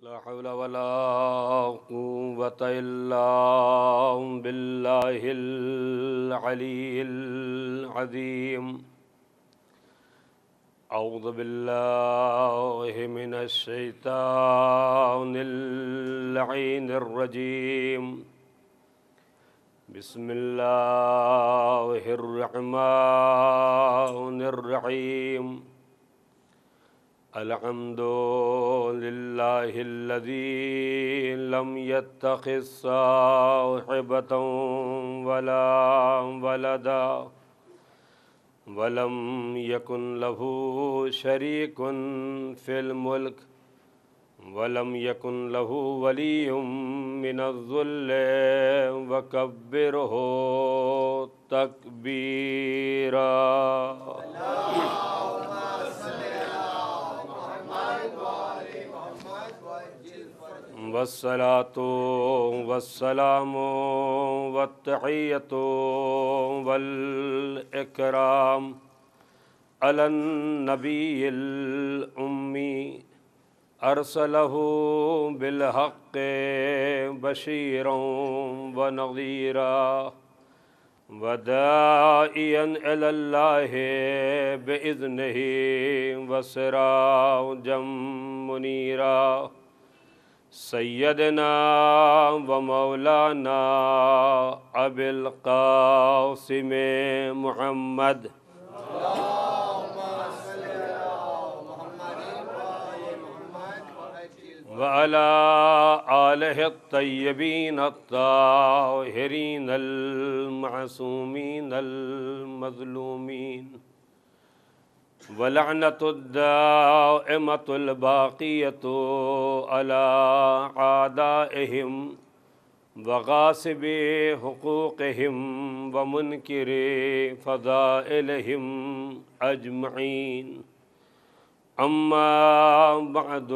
لا حول ولا قوة إلا بالله العلي العظيم. أعوذ بالله من الشيطان اللعين الرجيم. بسم الله الرحمن الرحيم. الحمد لله الذي لم يتخذ صاحبة ولا ولدا ولم يكن له شريك في الملك ولم يكن له ولي من الذل وكبره تكبيرا. والصلاة والسلام والتحية والإكرام على النبي الأمي أرسله بالحق بشيرا ونذيرا وداعيا إلى الله بإذنه وسراجا منيرا. سیدنا و مولانا ابی القاسم محمد وعلى آلہ الطیبین الطاہرین المعصومین المظلومین وَلَعْنَةُ الدَّائِمَةُ الْبَاقِيَةُ عَلَىٰ أَعْدَائِهِمْ وَغَاصِبِ حُقُوقِهِمْ وَمُنْكِرِ فَضَائِلِهِمْ أَجْمَعِينَ. أَمَّا بَعْدُ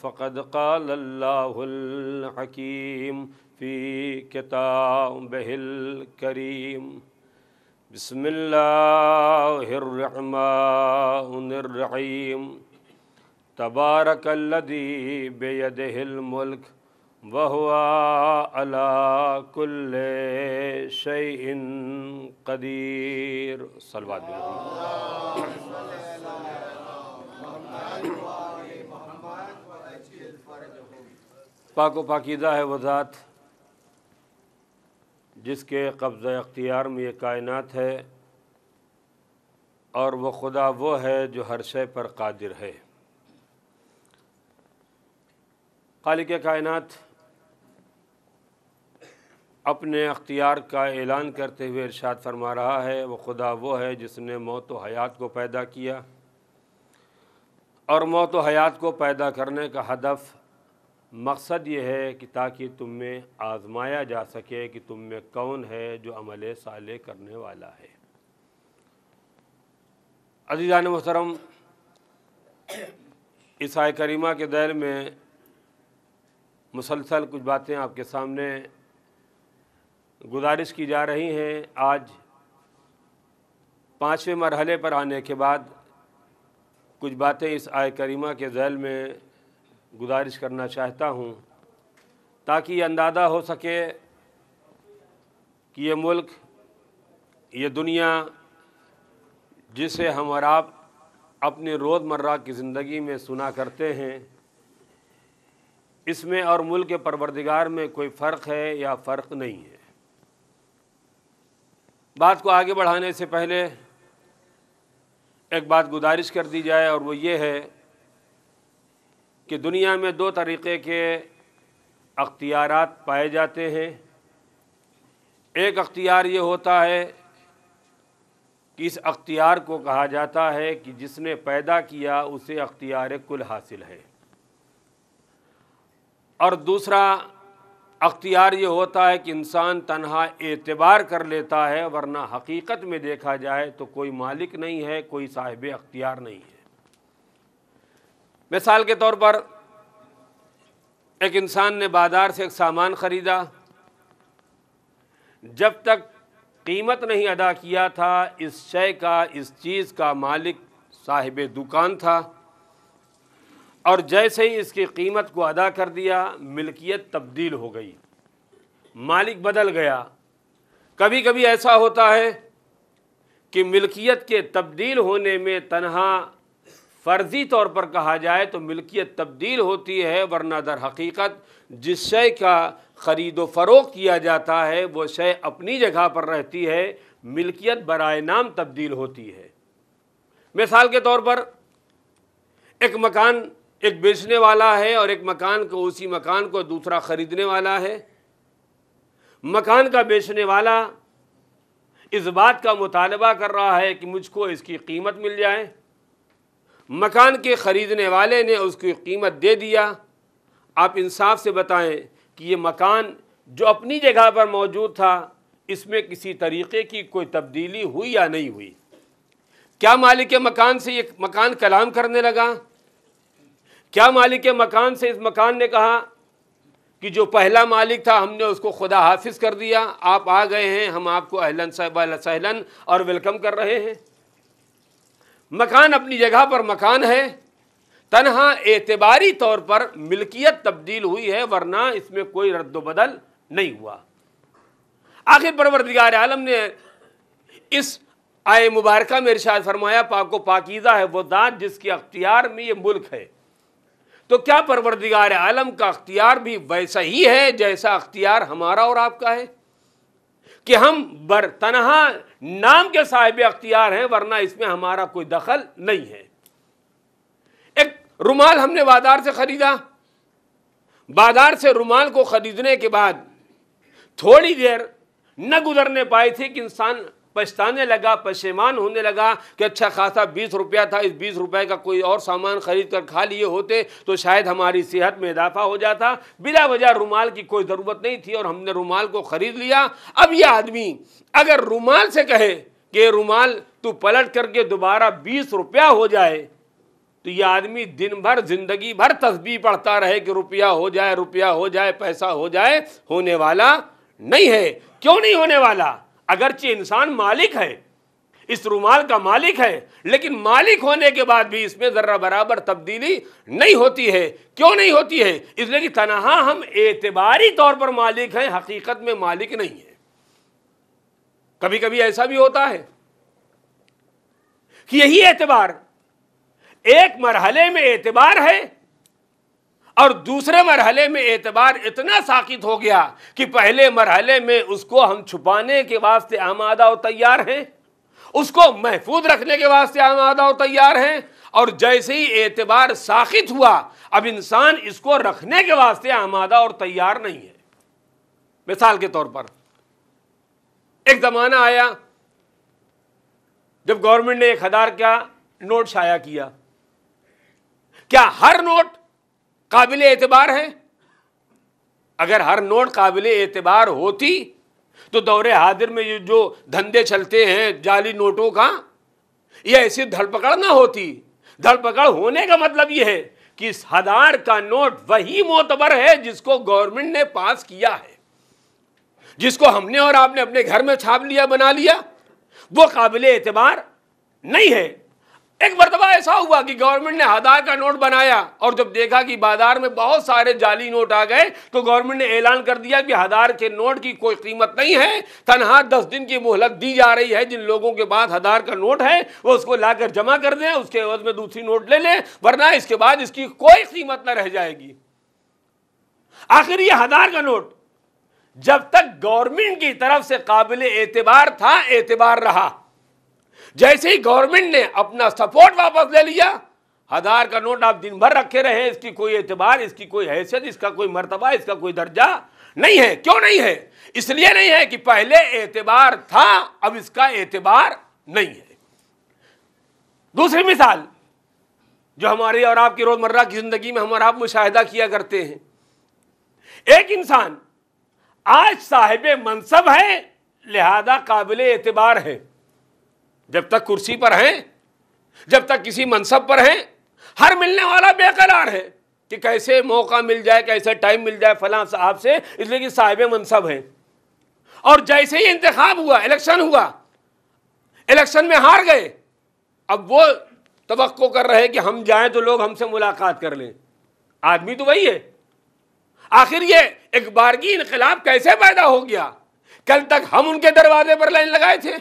فَقَدْ قَالَ اللَّهُ الْحَكِيمُ فِي كِتَابِهِ الْكَرِيمِ. بسم اللہ الرحمن الرحیم. تبارک الذی بیدہ الملک وہو علی کل شیء قدیر. صلوات پاک و پاکیزہ ہے وہ ذات جس کے قبضہ اختیار میں یہ کائنات ہے، اور وہ خدا وہ ہے جو ہر شے پر قادر ہے. خالق کائنات اپنے اختیار کا اعلان کرتے ہوئے ارشاد فرما رہا ہے، وہ خدا وہ ہے جس نے موت و حیات کو پیدا کیا، اور موت و حیات کو پیدا کرنے کا ہدف مقصد یہ ہے کہ تاکہ تم میں آزمایا جا سکے کہ تم میں کون ہے جو عمل صالح کرنے والا ہے. عزیزان محترم، اس آیہ کریمہ کے دائر میں مسلسل کچھ باتیں آپ کے سامنے گزارش کی جا رہی ہیں. آج 5ویں مرحلے پر آنے کے بعد کچھ باتیں اس آیہ کریمہ کے ذیل میں گزارش کرنا چاہتا ہوں، تاکہ یہ اندازہ ہو سکے کہ یہ ملک، یہ دنیا جسے ہم اور آپ اپنی روزمرہ کی زندگی میں سنا کرتے ہیں، اس میں اور ملک کے پروردگار میں کوئی فرق ہے یا فرق نہیں ہے. بات کو آگے بڑھانے سے پہلے ایک بات گزارش کر دی جائے، اور وہ یہ ہے کہ دنیا میں 2 طریقے کے اختیارات پائے جاتے ہیں. ایک اختیار یہ ہوتا ہے کہ اس اختیار کو کہا جاتا ہے کہ جس نے پیدا کیا اسے اختیار کل حاصل ہے، اور دوسرا اختیار یہ ہوتا ہے کہ انسان تنہا اعتبار کر لیتا ہے، ورنہ حقیقت میں دیکھا جائے تو کوئی مالک نہیں ہے، کوئی صاحب اختیار نہیں ہے. مثال کے طور پر ایک انسان نے بازار سے ایک سامان خریدا، جب تک قیمت نہیں ادا کیا تھا اس شے کا، اس چیز کا مالک صاحب دکان تھا، اور جیسے ہی اس کی قیمت کو ادا کر دیا ملکیت تبدیل ہو گئی، مالک بدل گیا۔ کبھی کبھی ایسا ہوتا ہے کہ ملکیت کے تبدیل ہونے میں تنہا فرضی طور پر کہا جائے تو ملکیت تبدیل ہوتی ہے، ورنہ در حقیقت جس شے کا خرید و فروخت کیا جاتا ہے وہ شے اپنی جگہ پر رہتی ہے، ملکیت برائے نام تبدیل ہوتی ہے۔ مثال کے طور پر ایک مکان ایک بیچنے والا ہے اور ایک مکان کو اسی مکان کو دوسرا خریدنے والا ہے۔ مکان کا بیچنے والا اس بات کا مطالبہ کر رہا ہے کہ مجھ کو اس کی قیمت مل جائے، مکان کے خریدنے والے نے اس کی قیمت دے دیا۔ آپ انصاف سے بتائیں کہ یہ مکان جو اپنی جگہ پر موجود تھا اس میں کسی طریقے کی کوئی تبدیلی ہوئی یا نہیں ہوئی؟ کیا مالک مکان سے یہ مکان کلام کرنے لگا؟ کیا مالک مکان سے اس مکان نے کہا کہ جو پہلا مالک تھا ہم نے اس کو خدا حافظ کر دیا، آپ آ گئے ہیں، ہم آپ کو اہلاً سہلاً اور ویلکم کر رہے ہیں؟ مکان اپنی جگہ پر مکان ہے، تنہا اعتباری طور پر ملکیت تبدیل ہوئی ہے، ورنہ اس میں کوئی رد و بدل نہیں ہوا۔ آخر پروردگار عالم نے اس آیے مبارکہ میں ارشاد فرمایا پاک و پاکیزہ ہے وہ ذات جس کے اختیار میں یہ ملک ہے۔ تو کیا پروردگار عالم کا اختیار بھی ویسا ہی ہے جیسا اختیار ہمارا اور آپ کا ہے کہ ہم تنہا نام کے صاحب اختیار ہیں، ورنہ اس میں ہمارا کوئی دخل نہیں ہے؟ ایک رومال ہم نے بازار سے خریدا، بازار سے رومال کو خریدنے کے بعد تھوڑی دیر نہ گزرنے پائی تھی کہ انسان پچھتانے لگا، پشیمان ہونے لگا کہ اچھا خاصا 20 روپیہ تھا، اس 20 روپے کا کوئی اور سامان خرید کر کھا لیے ہوتے تو شاید ہماری صحت میں اضافہ ہو جاتا۔ بلا وجہ رومال کی کوئی ضرورت نہیں تھی اور ہم نے رومال کو خرید لیا۔ اب یہ آدمی اگر رومال سے کہے کہ رومال تو پلٹ کر کے دوبارہ 20 روپیہ ہو جائے تو یہ آدمی دن بھر زندگی بھر تسبیح پڑھتا رہے کہ روپیہ ہو جائے، روپیہ ہو جائے، پیسہ ہو جائے، ہونے والا نہیں ہے۔ کیوں نہیں ہونے والا؟ اگرچہ انسان مالک ہے، اس رومال کا مالک ہے، لیکن مالک ہونے کے بعد بھی اس میں ذرہ برابر تبدیلی نہیں ہوتی ہے۔ کیوں نہیں ہوتی ہے؟ اس لیے کہ تنہا ہم اعتباری طور پر مالک ہیں، حقیقت میں مالک نہیں ہے۔ کبھی کبھی ایسا بھی ہوتا ہے کہ یہی اعتبار ایک مرحلے میں اعتبار ہے اور دوسرے مرحلے میں اعتبار اتنا ساقط ہو گیا کہ پہلے مرحلے میں اس کو ہم چھپانے کے واسطے آمادہ و تیار ہیں، اس کو محفوظ رکھنے کے واسطے آمادہ و تیار ہیں، اور جیسے ہی اعتبار ساقط ہوا اب انسان اس کو رکھنے کے واسطے آمادہ اور تیار نہیں ہے۔ مثال کے طور پر ایک زمانہ آیا جب گورنمنٹ نے 1000 کا نوٹ شائع کیا۔ کیا ہر نوٹ قابل اعتبار ہے؟ اگر ہر نوٹ قابل اعتبار ہوتی تو دور حاضر میں یہ جو دھندے چلتے ہیں جعلی نوٹوں کا، یہ ایسی دھڑ پکڑ نہ ہوتی۔ دھڑ پکڑ ہونے کا مطلب یہ ہے کہ اس 1000 کا نوٹ وہی معتبر ہے جس کو گورنمنٹ نے پاس کیا ہے، جس کو ہم نے اور آپ نے اپنے گھر میں چھاپ لیا، بنا لیا، وہ قابل اعتبار نہیں ہے۔ ایک مرتبہ ایسا ہوا کہ گورنمنٹ نے 1000 کا نوٹ بنایا اور جب دیکھا کہ بازار میں بہت سارے جعلی نوٹ آ گئے تو گورنمنٹ نے اعلان کر دیا کہ 1000 کے نوٹ کی کوئی قیمت نہیں ہے، تنہا 10 دن کی مہلت دی جا رہی ہے۔ جن لوگوں کے پاس 1000 کا نوٹ ہے وہ اس کو لا کر جمع کر دیں، اس کے عوض میں دوسری نوٹ لے لیں، ورنہ اس کے بعد اس کی کوئی قیمت نہ رہ جائے گی۔ آخر یہ 1000 کا نوٹ جب تک گورنمنٹ کی طرف سے قابل اعتبار تھا، اعتبار رہا۔ جیسے ہی گورنمنٹ نے اپنا سپورٹ واپس لے لیا، 1000 کا نوٹ آپ دن بھر رکھے رہے، اس کی کوئی اعتبار، اس کی کوئی حیثیت، اس کا کوئی مرتبہ، اس کا کوئی درجہ نہیں ہے۔ کیوں نہیں ہے؟ اس لیے نہیں ہے کہ پہلے اعتبار تھا، اب اس کا اعتبار نہیں ہے۔ دوسری مثال جو ہماری اور آپ کی روزمرہ کی زندگی میں ہم اور آپ مشاہدہ کیا کرتے ہیں، ایک انسان آج صاحب منصب ہے لہذا قابل اعتبار ہے، جب تک کرسی پر ہیں، جب تک کسی منصب پر ہیں، ہر ملنے والا بے قرار ہے کہ کیسے موقع مل جائے، کیسے ٹائم مل جائے فلاں صاحب سے، اس لیے کہ صاحب منصب ہیں۔ اور جیسے ہی انتخاب ہوا، الیکشن ہوا، الیکشن میں ہار گئے، اب وہ توقع کر رہے کہ ہم جائیں تو لوگ ہم سے ملاقات کر لیں. آدمی تو وہی ہے. آخر یہ ایک بارگی انقلاب کیسے پیدا ہو گیا؟ کل تک ہم ان کے دروازے پر لائن لگائے تھے،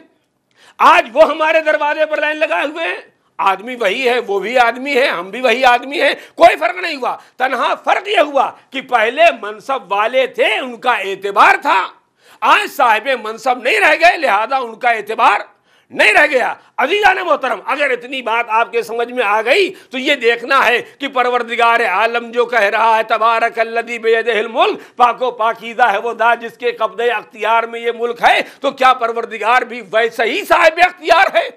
آج وہ ہمارے دروازے پر لائن لگائے ہوئے ہیں. آدمی وہی ہے، وہ بھی آدمی ہے، ہم بھی وہی آدمی ہیں، کوئی فرق نہیں ہوا. تنہا فرق یہ ہوا کہ پہلے منصب والے تھے، ان کا اعتبار تھا. آج صاحب منصب نہیں رہ گئے، لہذا ان کا اعتبار نہیں رہ گیا. عزیزان محترم، اگر اتنی بات آپ کے سمجھ میں آ گئی تو یہ دیکھنا ہے کہ پروردگار عالم جو کہہ رہا ہے تبارک الذی بیدہ الملک، پاک و پاکیزہ ہے وہ ذات جس کے قبضہ اختیار میں یہ ملک ہے، تو کیا پروردگار بھی ویسے ہی صاحب اختیار ہے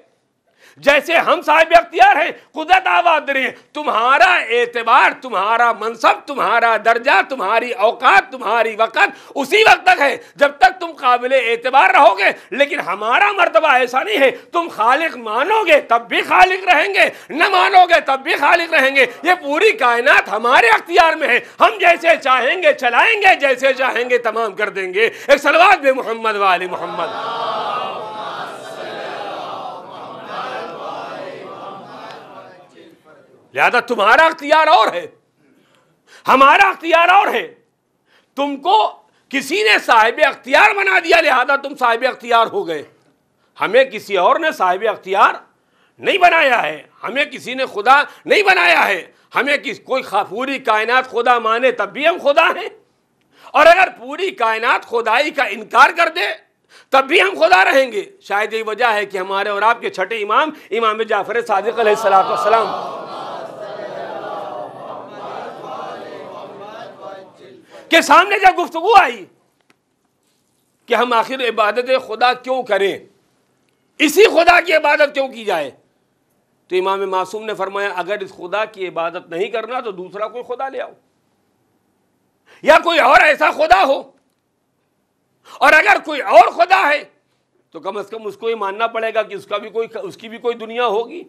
جیسے ہم صاحب اختیار ہیں؟ قدرت آباد رہے. تمہارا اعتبار، تمہارا منصب، تمہارا درجہ، تمہاری اوقات، تمہاری وقت اسی وقت تک ہے جب تک تم قابل اعتبار رہو گے. لیکن ہمارا مرتبہ ایسا نہیں ہے. تم خالق مانو گے تب بھی خالق رہیں گے، نہ مانو گے تب بھی خالق رہیں گے. یہ پوری کائنات ہمارے اختیار میں ہے. ہم جیسے چاہیں گے چلائیں گے، جیسے چاہیں گے تمام کر دیں گے. ایک صلوات بے محمد و آل محمد. لہذا تمہارا اختیار اور ہے، ہمارا اختیار اور ہے. تم کو کسی نے صاحب اختیار بنا دیا، لہذا تم صاحب اختیار ہو گئے. ہمیں کسی اور نے صاحب اختیار نہیں بنایا ہے، ہمیں کسی نے خدا نہیں بنایا ہے. ہمیں کوئی پوری کائنات خدا مانے تب بھی ہم خدا ہیں، اور اگر پوری کائنات خدائی کا انکار کر دے تب بھی ہم خدا رہیں گے. شاید یہی وجہ ہے کہ ہمارے اور آپ کے چھٹے امام امام جعفر صادق علیہ الصلوۃ والسلام کے سامنے جب گفتگو آئی کہ ہم آخر عبادت خدا کیوں کریں، اسی خدا کی عبادت کیوں کی جائے، تو امام معصوم نے فرمایا اگر اس خدا کی عبادت نہیں کرنا تو دوسرا کوئی خدا لے آؤ، یا کوئی اور ایسا خدا ہو. اور اگر کوئی اور خدا ہے تو کم از کم اس کو یہ ماننا پڑے گا کہ اس کی بھی کوئی دنیا ہوگی،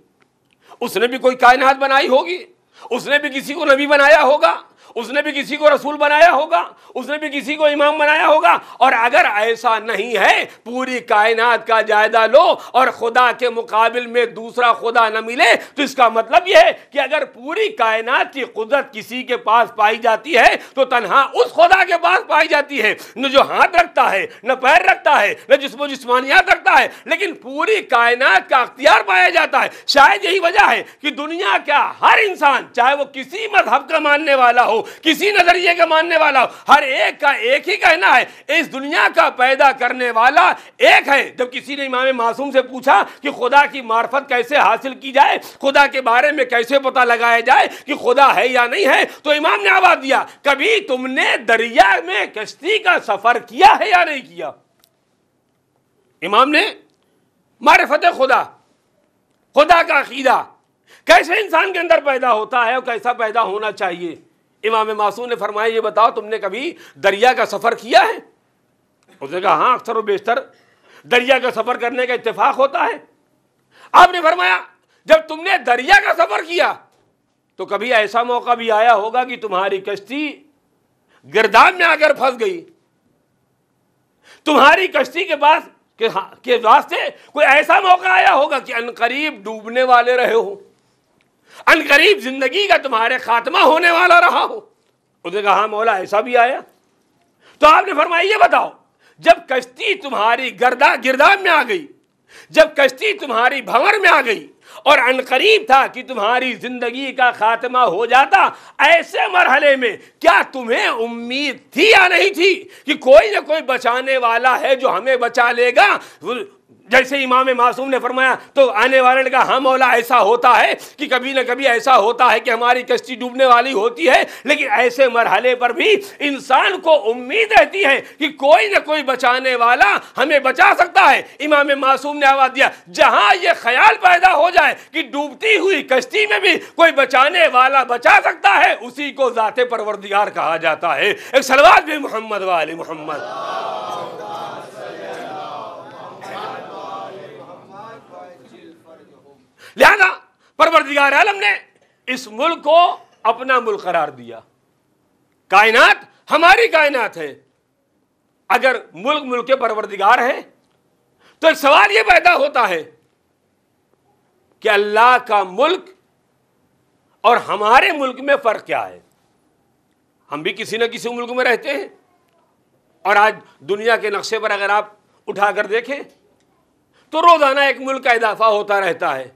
اس نے بھی کوئی کائنات بنائی ہوگی، اس نے بھی کسی کو نبی بنایا ہوگا، اس نے بھی کسی کو رسول بنایا ہوگا، اس نے بھی کسی کو امام بنایا ہوگا. اور اگر ایسا نہیں ہے، پوری کائنات کا جائزہ لو اور خدا کے مقابل میں دوسرا خدا نہ ملے، تو اس کا مطلب یہ ہے کہ اگر پوری کائنات کی قدرت کسی کے پاس پائی جاتی ہے تو تنہا اس خدا کے پاس پائی جاتی ہے، نہ جو ہاتھ رکھتا ہے، نہ پیر رکھتا ہے، نہ جسم و جسمانیات رکھتا ہے، لیکن پوری کائنات کا اختیار پایا جاتا ہے. شاید یہی وجہ ہے کہ دنیا کا ہر انسان، چاہے وہ کسی مذہب کا ماننے والا ہو، کسی نظریے کا ماننے والا ہو، ہر ایک کا ایک ہی کہنا ہے اس دنیا کا پیدا کرنے والا ایک ہے. جب کسی نے امام معصوم سے پوچھا کہ خدا کی معرفت کیسے حاصل کی جائے، خدا کے بارے میں کیسے پتہ لگایا جائے کہ خدا ہے یا نہیں ہے، تو امام نے آواز دیا کبھی تم نے دریا میں کشتی کا سفر کیا ہے یا نہیں کیا؟ امام نے معرفت خدا کا عقیدہ کیسے انسان کے اندر پیدا ہوتا ہے اور کیسا پیدا ہونا چاہیے، امام معصوم نے فرمایا یہ بتاؤ تم نے کبھی دریا کا سفر کیا ہے؟ اس نے کہا ہاں، اکثر و بیشتر دریا کا سفر کرنے کا اتفاق ہوتا ہے. آپ نے فرمایا جب تم نے دریا کا سفر کیا تو کبھی ایسا موقع بھی آیا ہوگا کہ تمہاری کشتی گرداب میں آ کر پھنس گئی، تمہاری کشتی کے پاس کے واسطے کوئی ایسا موقع آیا ہوگا کہ عنقریب ڈوبنے والے رہے ہو، عنقریب زندگی کا تمہارے خاتمہ ہونے والا رہا ہو. اس نے کہا ہاں مولا ایسا بھی آیا. تو آپ نے فرمایا یہ بتاؤ جب کشتی تمہاری گرداب میں آ گئی، جب کشتی تمہاری بھنور میں آ گئی اور عنقریب تھا کہ تمہاری زندگی کا خاتمہ ہو جاتا، ایسے مرحلے میں کیا تمہیں امید تھی یا نہیں تھی کہ کوئی نہ کوئی بچانے والا ہے جو ہمیں بچا لے گا؟ جیسے امام معصوم نے فرمایا تو آنے والے نے کہا ہاں مولا ایسا ہوتا ہے کہ کبھی نہ کبھی ایسا ہوتا ہے کہ ہماری کشتی ڈوبنے والی ہوتی ہے، لیکن ایسے مرحلے پر بھی انسان کو امید رہتی ہے کہ کوئی نہ کوئی بچانے والا ہمیں بچا سکتا ہے. امام معصوم نے آواز دیا جہاں یہ خیال پیدا ہو جائے کہ ڈوبتی ہوئی کشتی میں بھی کوئی بچانے والا بچا سکتا ہے، اسی کو ذات پروردگار کہا جاتا ہے. ایک صلوات بھی محمد و آل محمد. لہذا پروردگار عالم نے اس ملک کو اپنا ملک قرار دیا. کائنات ہماری کائنات ہے. اگر ملک پروردگار ہے تو ایک سوال یہ پیدا ہوتا ہے کہ اللہ کا ملک اور ہمارے ملک میں فرق کیا ہے؟ ہم بھی کسی نہ کسی ملک میں رہتے ہیں، اور آج دنیا کے نقشے پر اگر آپ اٹھا کر دیکھیں تو روزانہ ایک ملک کا اضافہ ہوتا رہتا ہے۔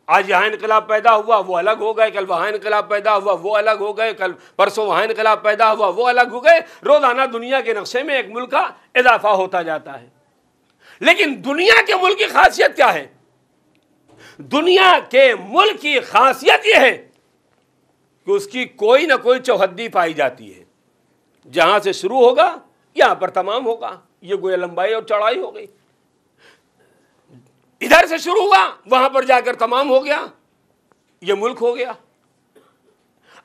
آج یہاں انقلاب پیدا ہوا، وہ الگ ہو گئے، کل وہاں انقلاب پیدا ہوا، وہ الگ ہو گئے، کل پرسوں وہاں انقلاب پیدا ہوا، وہ الگ ہو گئے۔ روزانہ دنیا کے نقشے میں ایک ملک کا اضافہ ہوتا جاتا ہے۔ لیکن دنیا کے ملک کی خاصیت کیا ہے؟ دنیا کے ملک کی خاصیت یہ ہے کہ اس کی کوئی نہ کوئی چوہدی پائی جاتی ہے۔ جہاں سے شروع ہوگا یہاں پر تمام ہوگا، یہ گویا لمبائی اور چوڑائی ہو گئی۔ ادھر سے شروع ہوا وہاں پر جا کر تمام ہو گیا، یہ ملک ہو گیا۔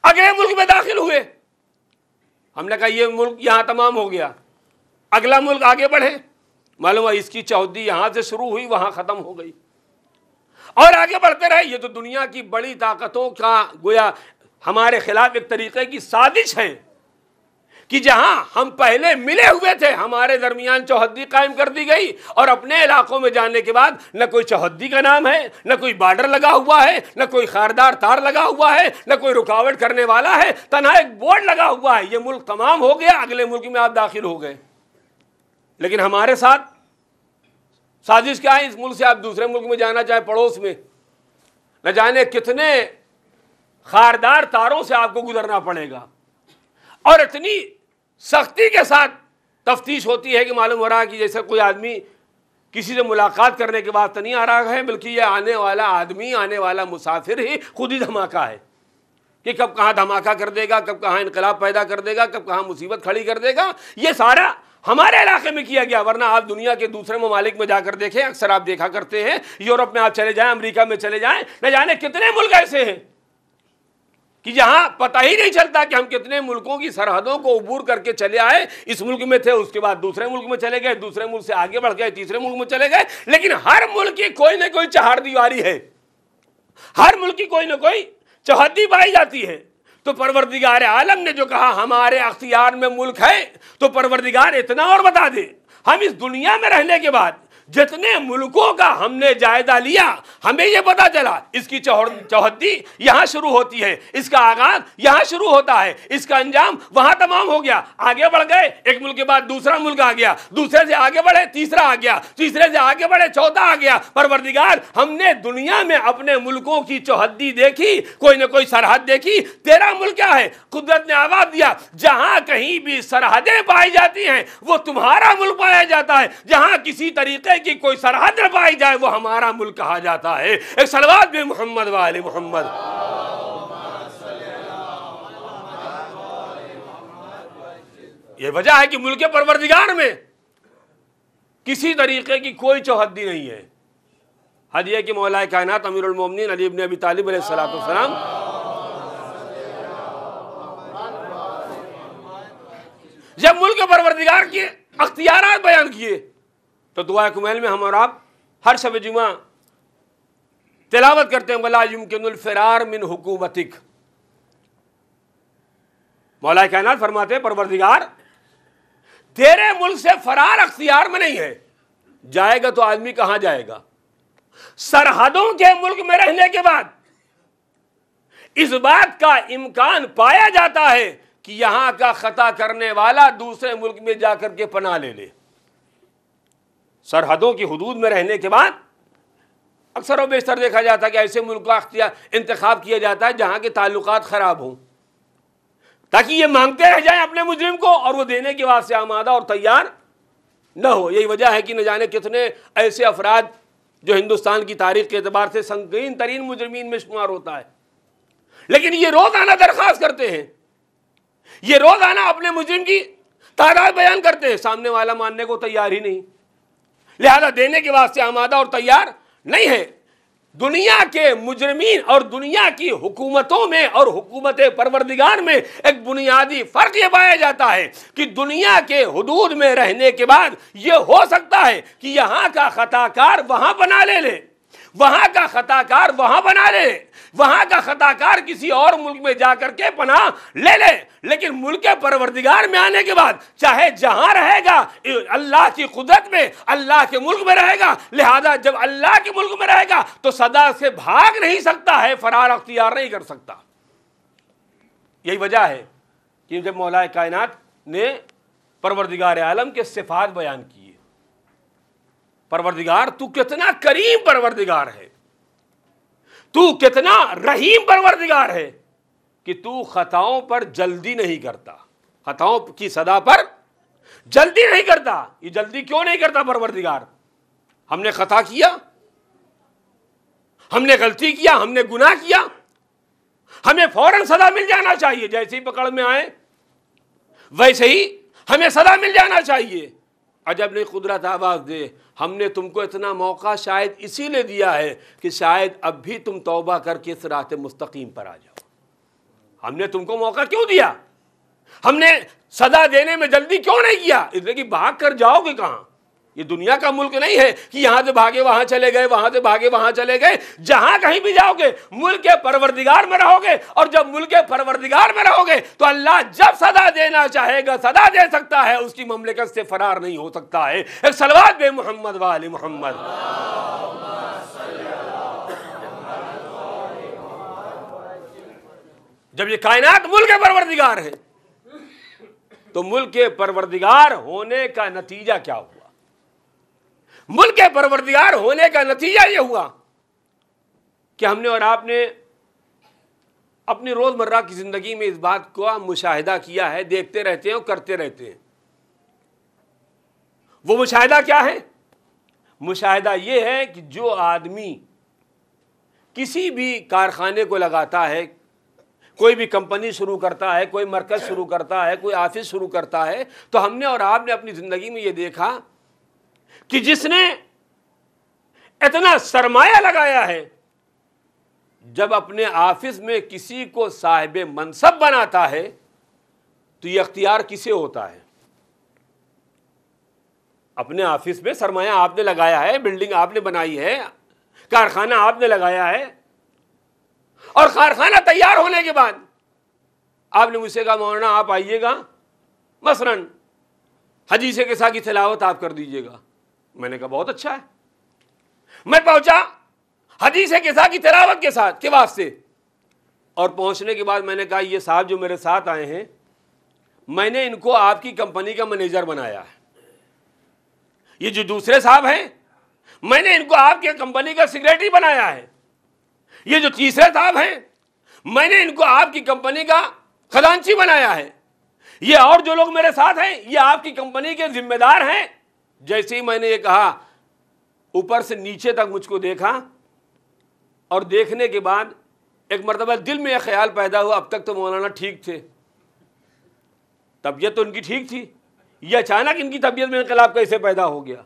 اگلے ملک میں داخل ہوئے، ہم نے کہا یہ ملک یہاں تمام ہو گیا، اگلا ملک آگے بڑھے، معلوم ہے اس کی چوہدی یہاں سے شروع ہوئی وہاں ختم ہو گئی، اور آگے بڑھتے رہے۔ یہ تو دنیا کی بڑی طاقتوں کا گویا ہمارے خلاف ایک طریقے کی سازش ہے کہ جہاں ہم پہلے ملے ہوئے تھے ہمارے درمیان چوہدی قائم کر دی گئی، اور اپنے علاقوں میں جانے کے بعد نہ کوئی چوہدی کا نام ہے، نہ کوئی بارڈر لگا ہوا ہے، نہ کوئی خاردار تار لگا ہوا ہے، نہ کوئی رکاوٹ کرنے والا ہے، تنہا ایک بورڈ لگا ہوا ہے، یہ ملک تمام ہو گیا، اگلے ملک میں آپ داخل ہو گئے۔ لیکن ہمارے ساتھ سازش کیا ہے؟ اس ملک سے آپ دوسرے ملک میں جانا چاہے پڑوس میں، نہ جانے کتنے خاردار تاروں سے آپ کو گزرنا پڑے گا، اور اتنی سختی کے ساتھ تفتیش ہوتی ہے کہ معلوم ہو رہا ہے کہ جیسے کوئی آدمی کسی سے ملاقات کرنے کے بعد تو نہیں آ رہا ہے، بلکہ یہ آنے والا آدمی، آنے والا مسافر ہی خود ہی دھماکہ ہے کہ کب کہاں دھماکہ کر دے گا، کب کہاں انقلاب پیدا کر دے گا، کب کہاں مصیبت کھڑی کر دے گا۔ یہ سارا ہمارے علاقے میں کیا گیا، ورنہ آپ دنیا کے دوسرے ممالک میں جا کر دیکھیں، اکثر آپ دیکھا کرتے ہیں، یورپ میں آپ چلے جائیں، امریکہ میں چلے جائیں، نہ جانے کتنے ملک ایسے ہیں کہ جہاں پتہ ہی نہیں چلتا کہ ہم کتنے ملکوں کی سرحدوں کو عبور کر کے چلے آئے۔ اس ملک میں تھے، اس کے بعد دوسرے ملک میں چلے گئے، دوسرے ملک سے آگے بڑھ گئے، تیسرے ملک میں چلے گئے، لیکن ہر ملک کی کوئی نہ کوئی چہار دیواری ہے، ہر ملک کی کوئی نہ کوئی چوہدی پائی جاتی ہے۔ تو پروردگار عالم نے جو کہا ہمارے اختیار میں ملک ہے، تو پروردگار اتنا اور بتا دے، ہم اس دنیا میں رہنے کے بعد جتنے ملکوں کا ہم نے جائزہ لیا، ہمیں یہ پتا چلا اس کی چوہدی یہاں شروع ہوتی ہے، اس کا آغاز یہاں شروع ہوتا ہے، اس کا انجام وہاں تمام ہو گیا۔ آگے بڑھ گئے، ایک ملک کے بعد دوسرا ملک آ گیا، دوسرے سے آگے بڑھے تیسرا آ گیا، تیسرے سے آگے بڑھے چوتھا آ گیا۔ پروردگار ہم نے دنیا میں اپنے ملکوں کی چوہدی دیکھی، کوئی نہ کوئی سرحد دیکھی۔ تیرا ملک کیا ہے؟ قدرت نے آواز دیا، جہاں کہیں بھی سرحدیں پائی جاتی ہیں وہ تمہارا ملک پایا جاتا ہے، جہاں کسی طریقے کی کوئی سرحد نہ پائی جائے وہ ہمارا ملک کہا جاتا ہے۔ ایک صلوات بھی محمد و آل محمد۔ یہ وجہ ہے کہ ملک پروردگار میں کسی طریقے کی کوئی چوہدی نہیں ہے۔ حد یہ کہ مولا کائنات امیر المومنین علی ابن ابی طالب علیہ السلام جب ملک پروردگار کے اختیارات بیان کیے تو دعا کمیل میں ہم اور آپ ہر شب جمعہ تلاوت کرتے ہیں، وَلَا يُمْكِنُ الْفِرَارُ مِنْ حُكُومَتِكَ۔ مولا کائنات فرماتے ہیں پروردگار تیرے ملک سے فرار اختیار میں نہیں ہے۔ جائے گا تو آدمی کہاں جائے گا؟ سرحدوں کے ملک میں رہنے کے بعد اس بات کا امکان پایا جاتا ہے کہ یہاں کا خطا کرنے والا دوسرے ملک میں جا کر کے پناہ لے لے۔ سرحدوں کی حدود میں رہنے کے بعد اکثر و بیشتر دیکھا جاتا ہے کہ ایسے ملک کا انتخاب کیا جاتا ہے جہاں کے تعلقات خراب ہوں، تاکہ یہ مانگتے رہ جائیں اپنے مجرم کو اور وہ دینے کے واسطے آمادہ اور تیار نہ ہو۔ یہی وجہ ہے کہ نہ جانے کتنے ایسے افراد جو ہندوستان کی تاریخ کے اعتبار سے سنگین ترین مجرمین میں شمار ہوتا ہے، لیکن یہ روزانہ درخواست کرتے ہیں، یہ روزانہ اپنے مجرم کی تعداد بیان کرتے ہیں، سامنے والا ماننے کو تیار ہی نہیں، لہذا دینے کے واسطے آمادہ اور تیار نہیں ہے۔ دنیا کے مجرمین اور دنیا کی حکومتوں میں اور حکومت پروردگار میں ایک بنیادی فرق یہ پایا جاتا ہے کہ دنیا کے حدود میں رہنے کے بعد یہ ہو سکتا ہے کہ یہاں کا خطا کار وہاں پناہ لے لے، وہاں کا خطا کار وہاں بنا لے، وہاں کا خطا کار کسی اور ملک میں جا کر کے پناہ لے لے، لیکن ملک پروردگار میں آنے کے بعد چاہے جہاں رہے گا اللہ کی قدرت میں، اللہ کے ملک میں رہے گا، لہذا جب اللہ کے ملک میں رہے گا تو صدا سے بھاگ نہیں سکتا ہے، فرار اختیار نہیں کر سکتا۔ یہی وجہ ہے کہ جب مولا کائنات نے پروردگار عالم کے صفات بیان کیے، پروردگار تو کتنا کریم پروردگار ہے، تو کتنا رحیم پروردگار ہے کہ تو خطاؤں پر جلدی نہیں کرتا، خطاؤں کی سزا پر جلدی نہیں کرتا۔ یہ جلدی کیوں نہیں کرتا پروردگار؟ ہم نے خطا کیا، ہم نے غلطی کیا، ہم نے گناہ کیا، ہمیں فوراً سزا مل جانا چاہیے، جیسے ہی پکڑ میں آئے ویسے ہی ہمیں سزا مل جانا چاہیے۔ عجب نہیں قدرت آواز دے، ہم نے تم کو اتنا موقع شاید اسی لیے دیا ہے کہ شاید اب بھی تم توبہ کر کے صراط مستقیم پر آ جاؤ۔ ہم نے تم کو موقع کیوں دیا؟ ہم نے سزا دینے میں جلدی کیوں نہیں کیا؟ اس لیے کہ بھاگ کر جاؤ گے کہاں؟ یہ دنیا کا ملک نہیں ہے کہ یہاں سے بھاگے وہاں چلے گئے، وہاں سے بھاگے وہاں چلے گئے۔ جہاں کہیں بھی جاؤ گے ملک پروردگار میں رہو گے، اور جب ملک پروردگار میں رہو گے تو اللہ جب سزا دینا چاہے گا سزا دے سکتا ہے، اس کی مملکت سے فرار نہیں ہو سکتا ہے۔ ایک صلوات بے محمد وآل محمد۔ جب یہ کائنات ملک پروردگار ہے تو ملک پروردگار ہونے کا نتیجہ کیا ہوا؟ ملک پروردگار ہونے کا نتیجہ یہ ہوا کہ ہم نے اور آپ نے اپنی روزمرہ کی زندگی میں اس بات کو مشاہدہ کیا ہے، دیکھتے رہتے ہیں اور کرتے رہتے ہیں۔ وہ مشاہدہ کیا ہے؟ مشاہدہ یہ ہے کہ جو آدمی کسی بھی کارخانے کو لگاتا ہے، کوئی بھی کمپنی شروع کرتا ہے، کوئی مرکز شروع کرتا ہے، کوئی آفس شروع کرتا ہے، تو ہم نے اور آپ نے اپنی زندگی میں یہ دیکھا کہ جس نے اتنا سرمایہ لگایا ہے، جب اپنے آفس میں کسی کو صاحب منصب بناتا ہے تو یہ اختیار کسے ہوتا ہے؟ اپنے آفس میں سرمایہ آپ نے لگایا ہے، بلڈنگ آپ نے بنائی ہے، کارخانہ آپ نے لگایا ہے، اور کارخانہ تیار ہونے کے بعد آپ نے مجھ سے کہا مولانا آپ آئیے گا، مثلاً حدیث قصہ کی تلاوت آپ کر دیجیے گا۔ میں نے کہا بہت اچھا ہے۔ میں پہنچا حدیث قصہ کی تلاوت کے واسطے، اور پہنچنے کے بعد میں نے کہا یہ صاحب جو میرے ساتھ آئے ہیں، میں نے ان کو آپ کی کمپنی کا مینیجر بنایا ہے۔ یہ جو دوسرے صاحب ہیں میں نے ان کو آپ کی کمپنی کا سیکریٹری بنایا ہے۔ یہ جو تیسرے صاحب ہیں میں نے ان کو آپ کی کمپنی کا خزانچی بنایا ہے۔ یہ اور جو لوگ میرے ساتھ ہیں یہ آپ کی کمپنی کے ذمہ دار ہیں۔ جیسے ہی میں نے یہ کہا، اوپر سے نیچے تک مجھ کو دیکھا، اور دیکھنے کے بعد ایک مرتبہ دل میں یہ خیال پیدا ہوا اب تک تو مولانا ٹھیک تھے، طبیعت تو ان کی ٹھیک تھی، یہ اچانک ان کی طبیعت میں انقلاب کیسے پیدا ہو گیا؟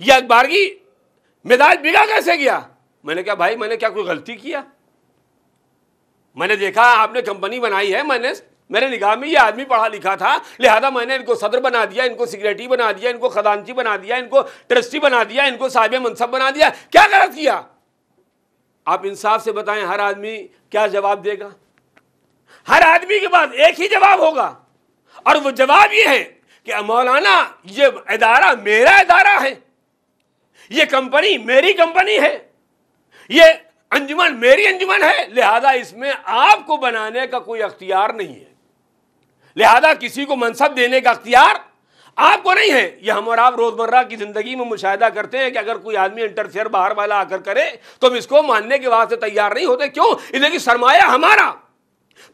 یہ اخبارگی مزاج بگڑ کیسے گیا؟ میں نے کہا بھائی میں نے کیا کوئی غلطی کیا؟ میں نے دیکھا آپ نے کمپنی بنائی ہے، میرے نگاہ میں یہ آدمی پڑھا لکھا تھا، لہذا میں نے ان کو صدر بنا دیا، ان کو سیکریٹری بنا دیا، ان کو خزانچی بنا دیا، ان کو ٹرسٹی بنا دیا، ان کو صاحب منصب بنا دیا۔ کیا غلط کیا؟ آپ انصاف سے بتائیں ہر آدمی کیا جواب دے گا؟ ہر آدمی کے پاس ایک ہی جواب ہوگا، اور وہ جواب یہ ہے کہ مولانا یہ ادارہ میرا ادارہ ہے، یہ کمپنی میری کمپنی ہے، یہ انجمن میری انجمن ہے، لہذا اس میں آپ کو بنانے کا کوئی اختیار نہیں ہے، لہذا کسی کو منصب دینے کا اختیار آپ کو نہیں ہے۔ یہ ہم اور آپ روزمرہ کی زندگی میں مشاہدہ کرتے ہیں کہ اگر کوئی آدمی انٹرفیئر باہر والا آ کر کرے تو ہم اس کو ماننے کے واسطے تیار نہیں ہوتے۔ کیوں؟ اس لیے کہ سرمایہ ہمارا،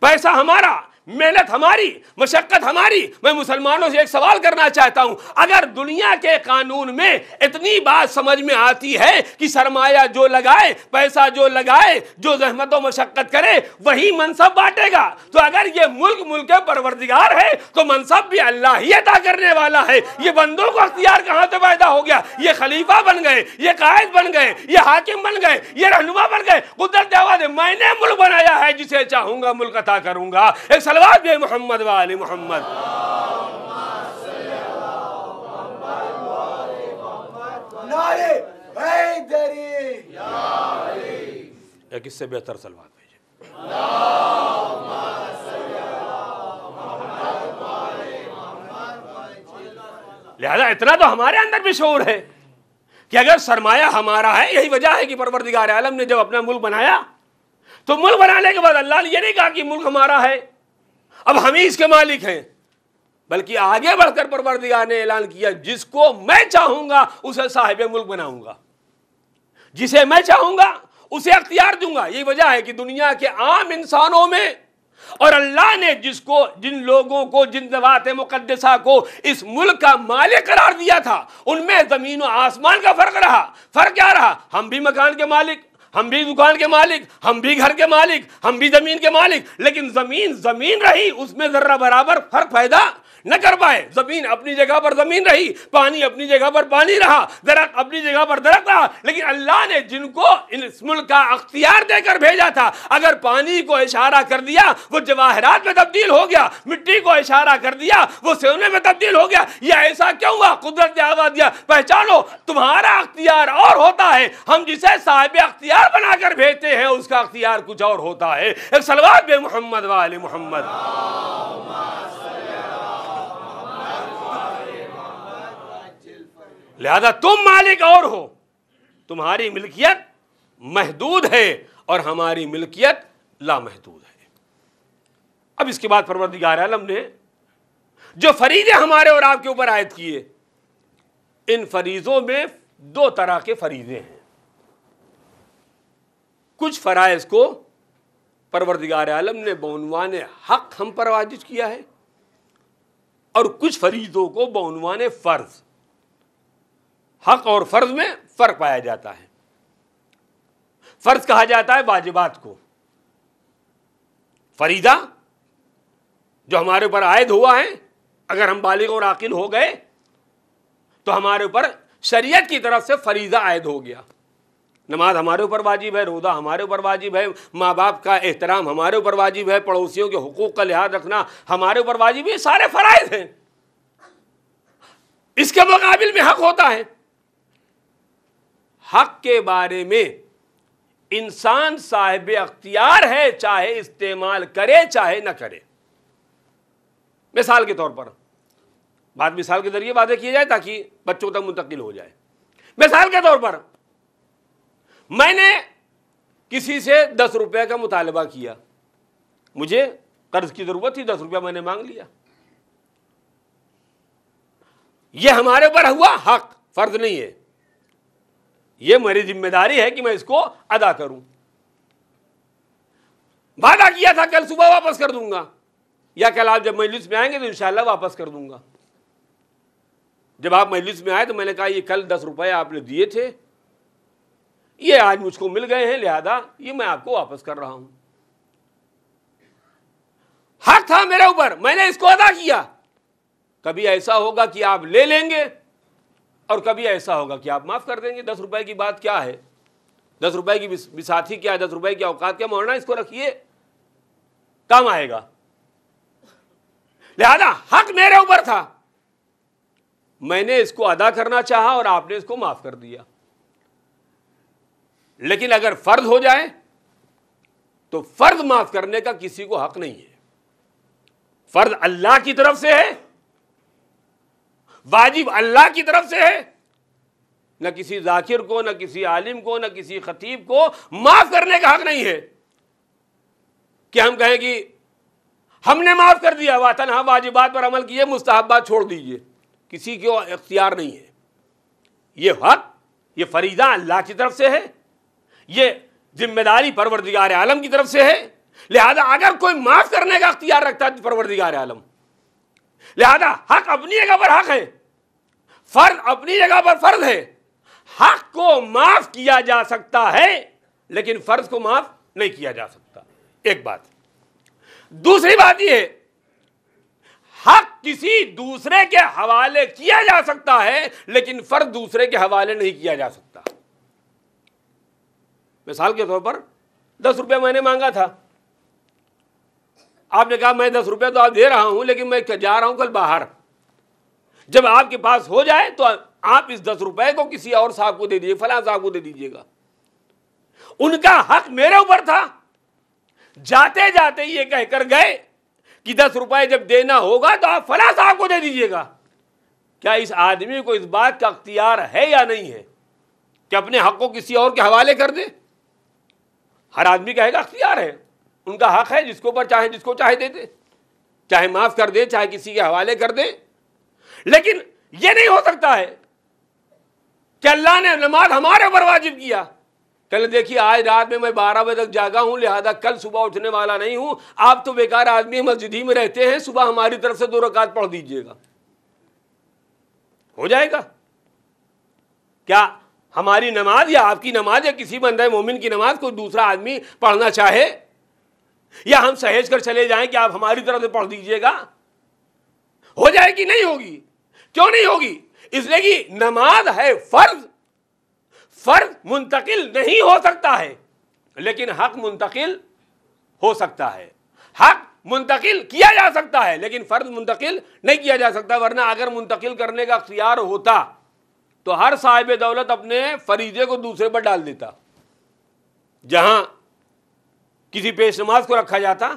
پیسہ ہمارا، محنت ہماری، مشقت ہماری۔ میں مسلمانوں سے ایک سوال کرنا چاہتا ہوں، اگر دنیا کے قانون میں اتنی بات سمجھ میں آتی ہے کہ سرمایہ جو لگائے، پیسہ جو لگائے، جو زحمت و مشقت کرے وہی منصب بانٹے گا، تو اگر یہ ملک پروردگار ہے تو منصب بھی اللہ ہی عطا کرنے والا ہے۔ یہ بندوں کو اختیار کہاں سے پیدا ہو گیا؟ یہ خلیفہ بن گئے، یہ قائد بن گئے، یہ حاکم بن گئے، یہ رہنما بن گئے۔ قدرت آواز ہے میں نے ملک بنایا ہے، جسے چاہوں گا ملک عطا کروں گا۔ ایک صلوات بے محمد وآل محمد۔ نعرے ایک اس سے بہتر صلوات بھیجے. لہذا اتنا تو ہمارے اندر بھی شعور ہے کہ اگر سرمایہ ہمارا ہے، یہی وجہ ہے کہ پروردگار عالم نے جب اپنا ملک بنایا تو ملک بنانے کے بعد اللہ نے یہ نہیں کہا کہ ملک ہمارا ہے اب ہم ہی اس کے مالک ہیں، بلکہ آگے بڑھ کر پروردگار نے اعلان کیا جس کو میں چاہوں گا اسے صاحب ملک بناؤں گا، جسے میں چاہوں گا اسے اختیار دوں گا. یہی وجہ ہے کہ دنیا کے عام انسانوں میں اور اللہ نے جن لوگوں کو، جن ذوات مقدسہ کو اس ملک کا مالک قرار دیا تھا، ان میں زمین و آسمان کا فرق رہا. فرق کیا رہا؟ ہم بھی مکان کے مالک، ہم بھی دکان کے مالک، ہم بھی گھر کے مالک، ہم بھی زمین کے مالک، لیکن زمین رہی، اس میں ذرہ برابر فرق پیدا نہ کر پائے. زمین اپنی جگہ پر زمین رہی، پانی اپنی جگہ پر پانی رہا، درخت اپنی جگہ پر درخت رہا، لیکن اللہ نے جن کو اس ملک کا اختیار دے کر بھیجا تھا، اگر پانی کو اشارہ کر دیا وہ جواہرات میں تبدیل ہو گیا، مٹی کو اشارہ کر دیا وہ سونے میں تبدیل ہو گیا. یہ ایسا کیوں ہوا؟ قدرت نے آواز دیا پہچانو تمہارا اختیار اور ہوتا ہے، ہم جسے صاحب اختیار بنا کر بھیجتے ہیں اس کا اختیار کچھ اور ہوتا ہے. ایک صلوات بے محمد و آل محمد. لہذا تم مالک اور ہو، تمہاری ملکیت محدود ہے اور ہماری ملکیت لامحدود ہے. اب اس کے بعد پروردگار عالم نے جو فریضے ہمارے اور آپ کے اوپر عائد کیے، ان فریضوں میں دو طرح کے فریضے ہیں. کچھ فرائض کو پروردگار عالم نے بعنوان حق ہم پر واجب کیا ہے، اور کچھ فریضوں کو بعنوان فرض. حق اور فرض میں فرق پایا جاتا ہے. فرض کہا جاتا ہے واجبات کو، فریضہ جو ہمارے اوپر عائد ہوا ہے، اگر ہم بالغ اور عاقل ہو گئے تو ہمارے اوپر شریعت کی طرف سے فریضہ عائد ہو گیا. نماز ہمارے اوپر واجب ہے، روزہ ہمارے اوپر واجب ہے، ماں باپ کا احترام ہمارے اوپر واجب ہے، پڑوسیوں کے حقوق کا لحاظ رکھنا ہمارے اوپر واجب ہے. یہ سارے فرائض ہیں. اس کے مقابل میں حق ہوتا ہے. حق کے بارے میں انسان صاحب اختیار ہے، چاہے استعمال کرے چاہے نہ کرے. مثال کے طور پر بات مثال کے ذریعے واضح کیا جائے تاکہ بچوں تک منتقل ہو جائے. مثال کے طور پر میں نے کسی سے 10 روپے کا مطالبہ کیا، مجھے قرض کی ضرورت تھی، 10 روپیہ میں نے مانگ لیا. یہ ہمارے اوپر ہوا حق، فرض نہیں ہے. یہ میری ذمہ داری ہے کہ میں اس کو ادا کروں. وعدہ کیا تھا کل صبح واپس کر دوں گا، یا کل آپ جب مجلس میں آئیں گے تو انشاءاللہ واپس کر دوں گا. جب آپ مجلس میں آئے تو میں نے کہا یہ کل 10 روپے آپ نے دیے تھے، یہ آج مجھ کو مل گئے ہیں، لہذا یہ میں آپ کو واپس کر رہا ہوں. حق تھا میرے اوپر، میں نے اس کو ادا کیا. کبھی ایسا ہوگا کہ آپ لے لیں گے اور کبھی ایسا ہوگا کہ آپ معاف کر دیں گے. 10 روپے کی بات کیا ہے؟ 10 روپے کی بساطی کیا ہے؟ 10 روپے کی اوقات کیا؟ مولانا اس کو رکھیے، کام آئے گا. لہذا حق میرے اوپر تھا، میں نے اس کو ادا کرنا چاہا اور آپ نے اس کو معاف کر دیا. لیکن اگر فرض ہو جائے تو فرض معاف کرنے کا کسی کو حق نہیں ہے. فرض اللہ کی طرف سے ہے، واجب اللہ کی طرف سے ہے. نہ کسی ذاکر کو، نہ کسی عالم کو، نہ کسی خطیب کو معاف کرنے کا حق نہیں ہے کہ ہم کہیں کہ ہم نے معاف کر دیا، واتنہا واجبات پر عمل کیے، مستحبات چھوڑ دیجئے. کسی کو اختیار نہیں ہے. یہ حق، یہ فریضہ اللہ کی طرف سے ہے، یہ ذمہ داری پروردگار عالم کی طرف سے ہے. لہذا اگر کوئی معاف کرنے کا اختیار رکھتا ہے تو پروردگار عالم. لہذا حق اپنی جگہ پر حق ہے، فرض اپنی جگہ پر فرض ہے. حق کو معاف کیا جا سکتا ہے لیکن فرض کو معاف نہیں کیا جا سکتا. ایک بات. دوسری بات یہ ہے، حق کسی دوسرے کے حوالے کیا جا سکتا ہے لیکن فرض دوسرے کے حوالے نہیں کیا جا سکتا. مثال کے طور پر 10 روپے میں نے مانگا تھا، آپ نے کہا میں 10 روپے تو آپ دے رہا ہوں لیکن میں جا رہا ہوں کل باہر. جب آپ کے پاس ہو جائے تو آپ اس 10 روپے کو کسی اور صاحب کو دے دیجیے، فلاں صاحب کو دے دیجیے گا۔ ان کا حق میرے اوپر تھا، جاتے جاتے یہ کہہ کر گئے کہ 10 روپے جب دینا ہوگا تو آپ فلاں صاحب کو دے دیجیے گا۔ کیا اس آدمی کو اس بات کا اختیار ہے یا نہیں ہے کہ اپنے حق کو کسی اور کے حوالے کر دے؟ ہر آدمی کہے گا اختیار ہے، ان کا حق ہے، جس کو چاہے دے دے، چاہے معاف کر دے، چاہے کسی کے حوالے کر دے۔ لیکن یہ نہیں ہو سکتا ہے کہ اللہ نے نماز ہمارے اوپر واجب کیا، کل دیکھیے آج رات میں 12 بجے تک جاگا ہوں، لہذا کل صبح اٹھنے والا نہیں ہوں، آپ تو بیکار آدمی مسجد ہی میں رہتے ہیں، صبح ہماری طرف سے 2 رکعت پڑھ دیجیے گا، ہو جائے گا؟ کیا ہماری نماز یا آپ کی نماز یا کسی بندہ مومن کی نماز کوئی دوسرا آدمی پڑھنا چاہے، یا ہم سہیج کر چلے جائیں کہ آپ ہماری طرف سے پڑھ دیجیے گا، ہو جائے گی؟ نہیں ہوگی۔ کیوں نہیں ہوگی؟ اس لیے کہ نماز ہے فرض منتقل نہیں ہو سکتا ہے، لیکن حق منتقل ہو سکتا ہے۔ حق منتقل کیا جا سکتا ہے لیکن فرض منتقل نہیں کیا جا سکتا، ورنہ اگر منتقل کرنے کا اختیار ہوتا تو ہر صاحب دولت اپنے فریضے کو دوسرے پر ڈال دیتا۔ جہاں کسی پیش نماز کو رکھا جاتا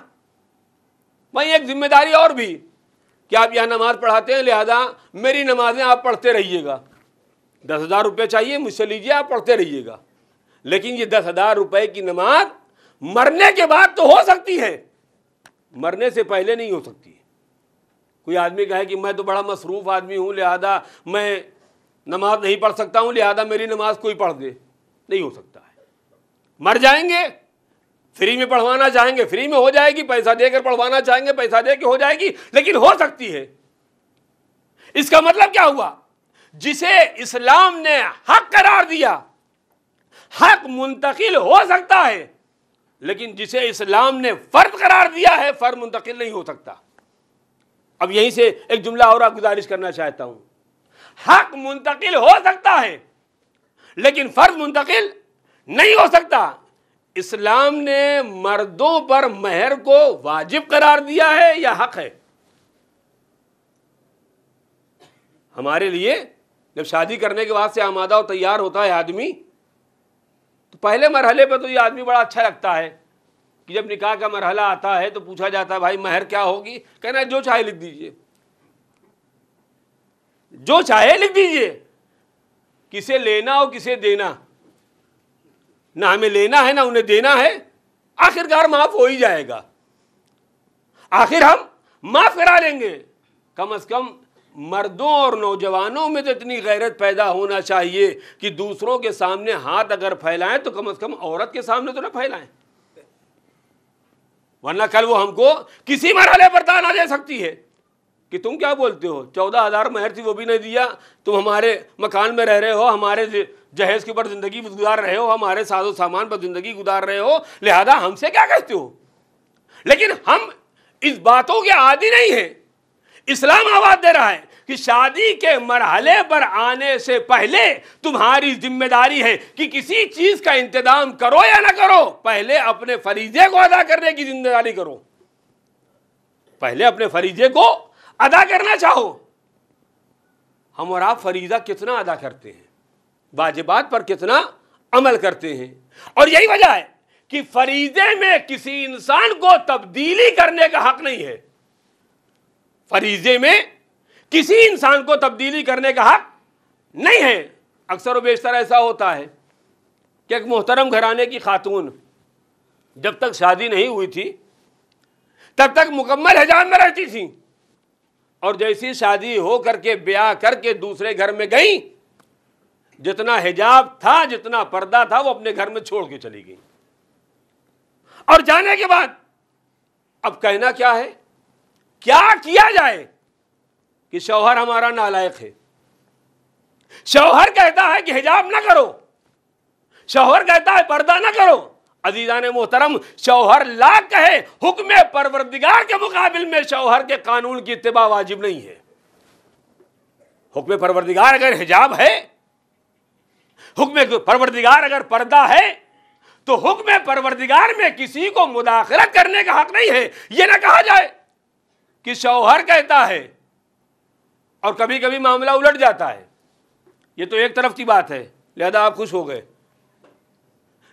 وہیں ایک ذمہ داری اور بھی کہ آپ یہاں نماز پڑھاتے ہیں، لہذا میری نمازیں آپ پڑھتے رہیے گا، 10,000 روپے چاہیے مجھ سے لیجیے، آپ پڑھتے رہیے گا۔ لیکن یہ 10,000 روپے کی نماز مرنے کے بعد تو ہو سکتی ہے، مرنے سے پہلے نہیں ہو سکتی۔ کوئی آدمی کہے کہ میں تو بڑا مصروف آدمی ہوں، لہذا میں نماز نہیں پڑھ سکتا ہوں، لہذا میری نماز کوئی پڑھ دے، نہیں ہو سکتا ہے۔ مر جائیں گے، فری میں پڑھوانا چاہیں گے فری میں ہو جائے گی، پیسہ دے کر پڑھوانا چاہیں گے پیسہ دے کے ہو جائے گی، لیکن ہو سکتی ہے۔ اس کا مطلب کیا ہوا؟ جسے اسلام نے حق قرار دیا، حق منتقل ہو سکتا ہے، لیکن جسے اسلام نے فرض قرار دیا ہے فرض منتقل نہیں ہو سکتا۔ اب یہیں سے ایک جملہ اور آپ گزارش کرنا چاہتا ہوں، حق منتقل ہو سکتا ہے لیکن فرض منتقل نہیں ہو سکتا۔ اسلام نے مردوں پر مہر کو واجب قرار دیا ہے یا حق ہے؟ ہمارے لیے جب شادی کرنے کے بعد سے آمادہ و تیار ہوتا ہے آدمی، تو پہلے مرحلے پہ تو یہ آدمی بڑا اچھا لگتا ہے کہ جب نکاح کا مرحلہ آتا ہے تو پوچھا جاتا ہے بھائی مہر کیا ہوگی؟ کہنا ہے جو چاہے لکھ دیجئے، جو چاہے لکھ دیجئے، کسے لینا ہو کسے دینا، نہ ہمیں لینا ہے نہ انہیں دینا ہے، آخرکار معاف ہو ہی جائے گا، آخر ہم معاف کرا لیں گے۔ کم از کم مردوں اور نوجوانوں میں تو اتنی غیرت پیدا ہونا چاہیے کہ دوسروں کے سامنے ہاتھ اگر پھیلائیں تو کم از کم عورت کے سامنے تو نہ پھیلائیں، ورنہ کل وہ ہم کو کسی مرحلے پر تانا دے سکتی ہے کہ تم کیا بولتے ہو، 14,000 مہر تھی وہ بھی نہیں دیا، تم ہمارے مکان میں رہ رہے ہو، ہمارے جہیز کے اوپر زندگی گزار رہے ہو، ہمارے ساز و سامان پر زندگی گزار رہے ہو، لہذا ہم سے کیا کہتے ہو؟ لیکن ہم اس باتوں کے عادی نہیں ہیں۔ اسلام آواز دے رہا ہے کہ شادی کے مرحلے پر آنے سے پہلے تمہاری ذمہ داری ہے کہ کسی چیز کا انتظام کرو یا نہ کرو، پہلے اپنے فریضے کو ادا کرنے کی ذمہ داری کرو، پہلے اپنے فریضے کو ادا کرنا چاہو۔ ہم اور آپ فریضہ کتنا ادا کرتے ہیں، واجبات پر کتنا عمل کرتے ہیں، اور یہی وجہ ہے کہ فریضے میں کسی انسان کو تبدیلی کرنے کا حق نہیں ہے۔ فریضے میں کسی انسان کو تبدیلی کرنے کا حق نہیں ہے۔ اکثر و بیشتر ایسا ہوتا ہے کہ ایک محترم گھرانے کی خاتون جب تک شادی نہیں ہوئی تھی تب تک مکمل حجاب میں رہتی تھی، اور جیسی شادی ہو کر کے بیاہ کر کے دوسرے گھر میں گئیں، جتنا حجاب تھا جتنا پردہ تھا وہ اپنے گھر میں چھوڑ کے چلی گئی، اور جانے کے بعد اب کہنا کیا ہے، کیا کیا جائے کہ شوہر ہمارا نالائق ہے، شوہر کہتا ہے کہ حجاب نہ کرو، شوہر کہتا ہے پردہ نہ کرو۔ عزیزان محترم، شوہر لاکھ کہے، حکم پروردگار کے مقابل میں شوہر کے قانون کی اتباع واجب نہیں ہے۔ حکم پروردگار اگر حجاب ہے، حکم پروردگار اگر پردہ ہے، تو حکم پروردگار میں کسی کو مداخلت کرنے کا حق نہیں ہے۔ یہ نہ کہا جائے کہ شوہر کہتا ہے، اور کبھی کبھی معاملہ الٹ جاتا ہے، یہ تو ایک طرف کی بات ہے، لہذا آپ خوش ہو گئے۔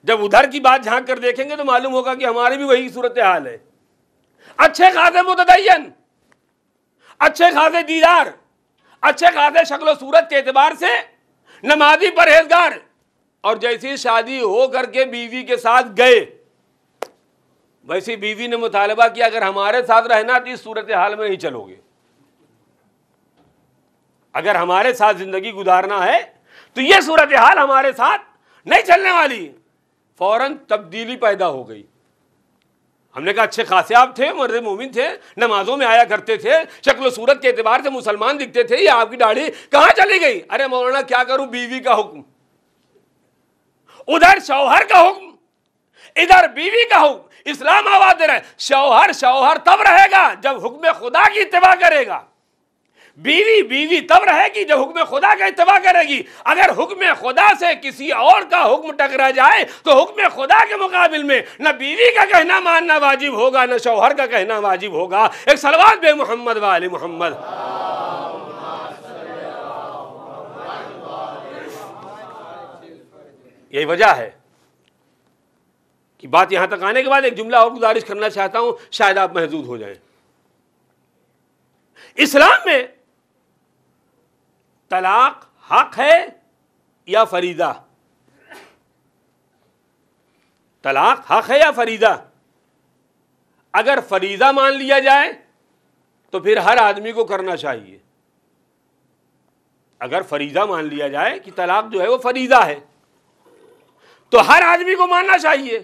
جب ادھر کی بات جھانک کر دیکھیں گے تو معلوم ہوگا کہ ہماری بھی وہی صورتحال ہے۔ اچھے خاصے متدین، اچھے خاصے دیدار، اچھے خاصے شکل و صورت کے اعتبار سے نمازی پرہیزگار، اور جیسی شادی ہو کر کے بیوی کے ساتھ گئے، ویسی بیوی نے مطالبہ کیا اگر ہمارے ساتھ رہنا تو اس صورتحال میں نہیں چلو گے، اگر ہمارے ساتھ زندگی گزارنا ہے تو یہ صورتحال ہمارے ساتھ نہیں چلنے والی۔ فوراً تبدیلی پیدا ہو گئی۔ ہم نے کہا اچھے خاصے آپ تھے، مرد مومن تھے، نمازوں میں آیا کرتے تھے، شکل و صورت کے اعتبار سے مسلمان دکھتے تھے، یہ آپ کی داڑھی کہاں چلی گئی؟ ارے مولانا کیا کروں، بیوی کا حکم، ادھر شوہر کا حکم، ادھر بیوی کا حکم۔ اسلام آواز دے رہا ہے شوہر تب رہے گا جب حکم خدا کی اتباع کرے گا، بیوی تب رہے گی جب حکم خدا کا اتباع کرے گی۔ اگر حکم خدا سے کسی اور کا حکم ٹکرا جائے تو حکم خدا کے مقابل میں نہ بیوی کا کہنا ماننا واجب ہوگا نہ شوہر کا کہنا واجب ہوگا۔ ایک صلوات بے محمد و آل محمد۔ یہی وجہ ہے کہ بات یہاں تک آنے کے بعد ایک جملہ اور گزارش کرنا چاہتا ہوں، شاید آپ محظوظ ہو جائیں۔ اسلام میں طلاق حق ہے یا فریضہ؟ طلاق حق ہے یا فریضہ؟ اگر فریضہ مان لیا جائے تو پھر ہر آدمی کو کرنا چاہیے۔ اگر فریضہ مان لیا جائے کہ طلاق جو ہے وہ فریضہ ہے تو ہر آدمی کو ماننا چاہیے،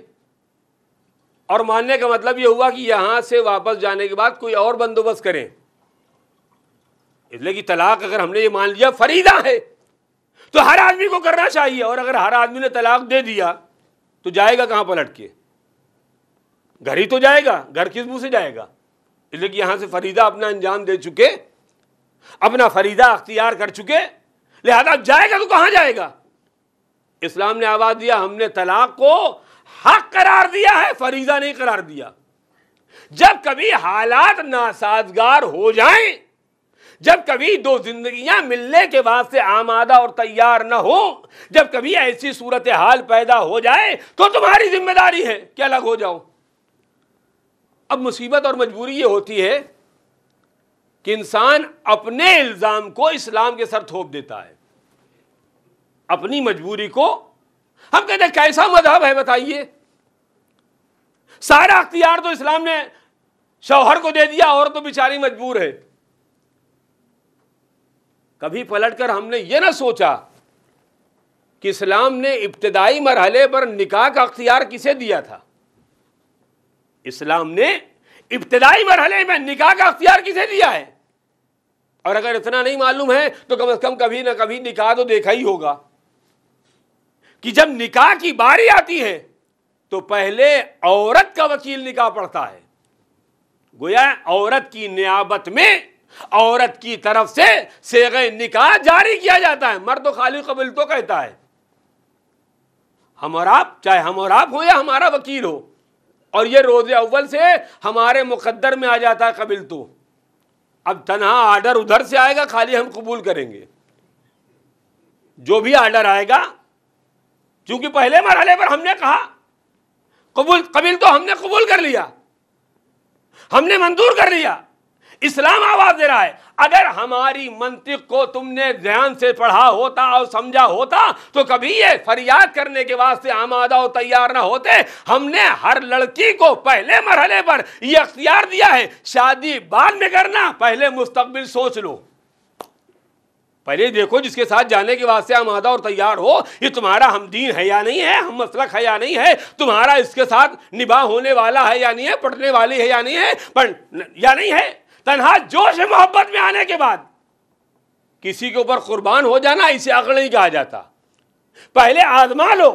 اور ماننے کا مطلب یہ ہوا کہ یہاں سے واپس جانے کے بعد کوئی اور بندوبست کریں، اس لیے کہ طلاق اگر ہم نے یہ مان لیا فریضہ ہے تو ہر آدمی کو کرنا چاہیے، اور اگر ہر آدمی نے طلاق دے دیا تو جائے گا کہاں پلٹ کے؟ گھر ہی تو جائے گا، گھر کس منہ سے جائے گا؟ اس لیے کہ یہاں سے فریضہ اپنا انجام دے چکے، اپنا فریضہ اختیار کر چکے، لہذا جائے گا تو کہاں جائے گا؟ اسلام نے آواز دیا، ہم نے طلاق کو حق قرار دیا ہے، فریضہ نہیں قرار دیا۔ جب کبھی حالات ناسازگار ہو جائیں، جب کبھی دو زندگیاں ملنے کے واسطے آمادہ اور تیار نہ ہو، جب کبھی ایسی صورتحال پیدا ہو جائے تو تمہاری ذمہ داری ہے کہ الگ ہو جاؤ۔ اب مصیبت اور مجبوری یہ ہوتی ہے کہ انسان اپنے الزام کو اسلام کے سر تھوپ دیتا ہے، اپنی مجبوری کو۔ ہم کہتے ہیں کیسا مذہب ہے بتائیے، سارا اختیار تو اسلام نے شوہر کو دے دیا، عورت تو بیچاری مجبور ہے۔ کبھی پلٹ کر ہم نے یہ نہ سوچا کہ اسلام نے ابتدائی مرحلے پر نکاح کا اختیار کسے دیا تھا؟ اسلام نے ابتدائی مرحلے میں نکاح کا اختیار کسے دیا ہے؟ اور اگر اتنا نہیں معلوم ہے تو کم از کم کبھی نہ کبھی نکاح تو دیکھا ہی ہوگا کہ جب نکاح کی باری آتی ہے تو پہلے عورت کا وکیل نکاح پڑھتا ہے، گویا عورت کی نیابت میں عورت کی طرف سے صیغہ نکاح جاری کیا جاتا ہے۔ مرد تو خالی قبول تو کہتا ہے، ہم اور آپ، چاہے ہم اور آپ ہو یا ہمارا وکیل ہو، اور یہ روز اول سے ہمارے مقدر میں آ جاتا ہے قبول تو۔ اب تنہا آرڈر ادھر سے آئے گا، خالی ہم قبول کریں گے جو بھی آرڈر آئے گا، چونکہ پہلے مرحلے پر ہم نے کہا قبول تو ہم نے قبول کر لیا، ہم نے منظور کر لیا۔ اسلام آواز دے رہا ہے اگر ہماری منطق کو تم نے دھیان سے پڑھا ہوتا اور سمجھا ہوتا تو کبھی یہ فریاد کرنے کے واسطے آمادہ اور تیار نہ ہوتے۔ ہم نے ہر لڑکی کو پہلے مرحلے پر یہ اختیار دیا ہے، شادی بعد میں کرنا، پہلے مستقبل سوچ لو، پہلے دیکھو جس کے ساتھ جانے کے واسطے آمادہ اور تیار ہو یہ تمہارا ہم دین ہے یا نہیں ہے، ہم مسلک ہے یا نہیں ہے، تمہارا اس کے ساتھ نباہ ہونے والا ہے یا نہیں ہے، پڑھنے والی ہے یا نہیں ہے، یا نہیں ہے۔ تنہا جوش محبت میں آنے کے بعد کسی کے اوپر قربان ہو جانا اسے عقل نہیں کہا جاتا۔ پہلے آزما لو،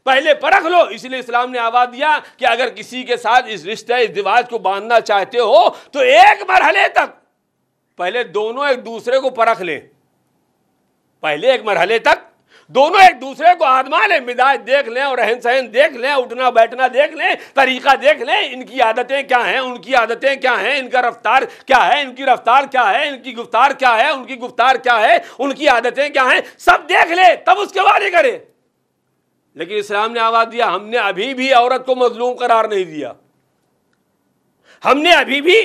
پہلے پرکھ لو۔ اس لیے اسلام نے آواز دیا کہ اگر کسی کے ساتھ اس رشتہ ازدواج کو باندھنا چاہتے ہو تو ایک مرحلے تک پہلے دونوں ایک دوسرے کو پرکھ لیں، پہلے ایک مرحلے تک دونوں ایک دوسرے کو آزما لیں، مزاج دیکھ لیں اور رہن سہن دیکھ لیں، اٹھنا بیٹھنا دیکھ لیں، طریقہ دیکھ لیں، ان کی عادتیں کیا ہیں، ان کی عادتیں کیا ہیں، ان کا رفتار کیا ہے، ان کی رفتار کیا ہے، ان کی گفتار کیا ہے، ان کی گفتار کیا ہے، ان کی عادتیں کیا ہیں، سب دیکھ لیں، تب اس کے بعد یہ کرے۔ لیکن اسلام نے آواز دیا، ہم نے ابھی بھی عورت کو مظلوم قرار نہیں دیا، ہم نے ابھی بھی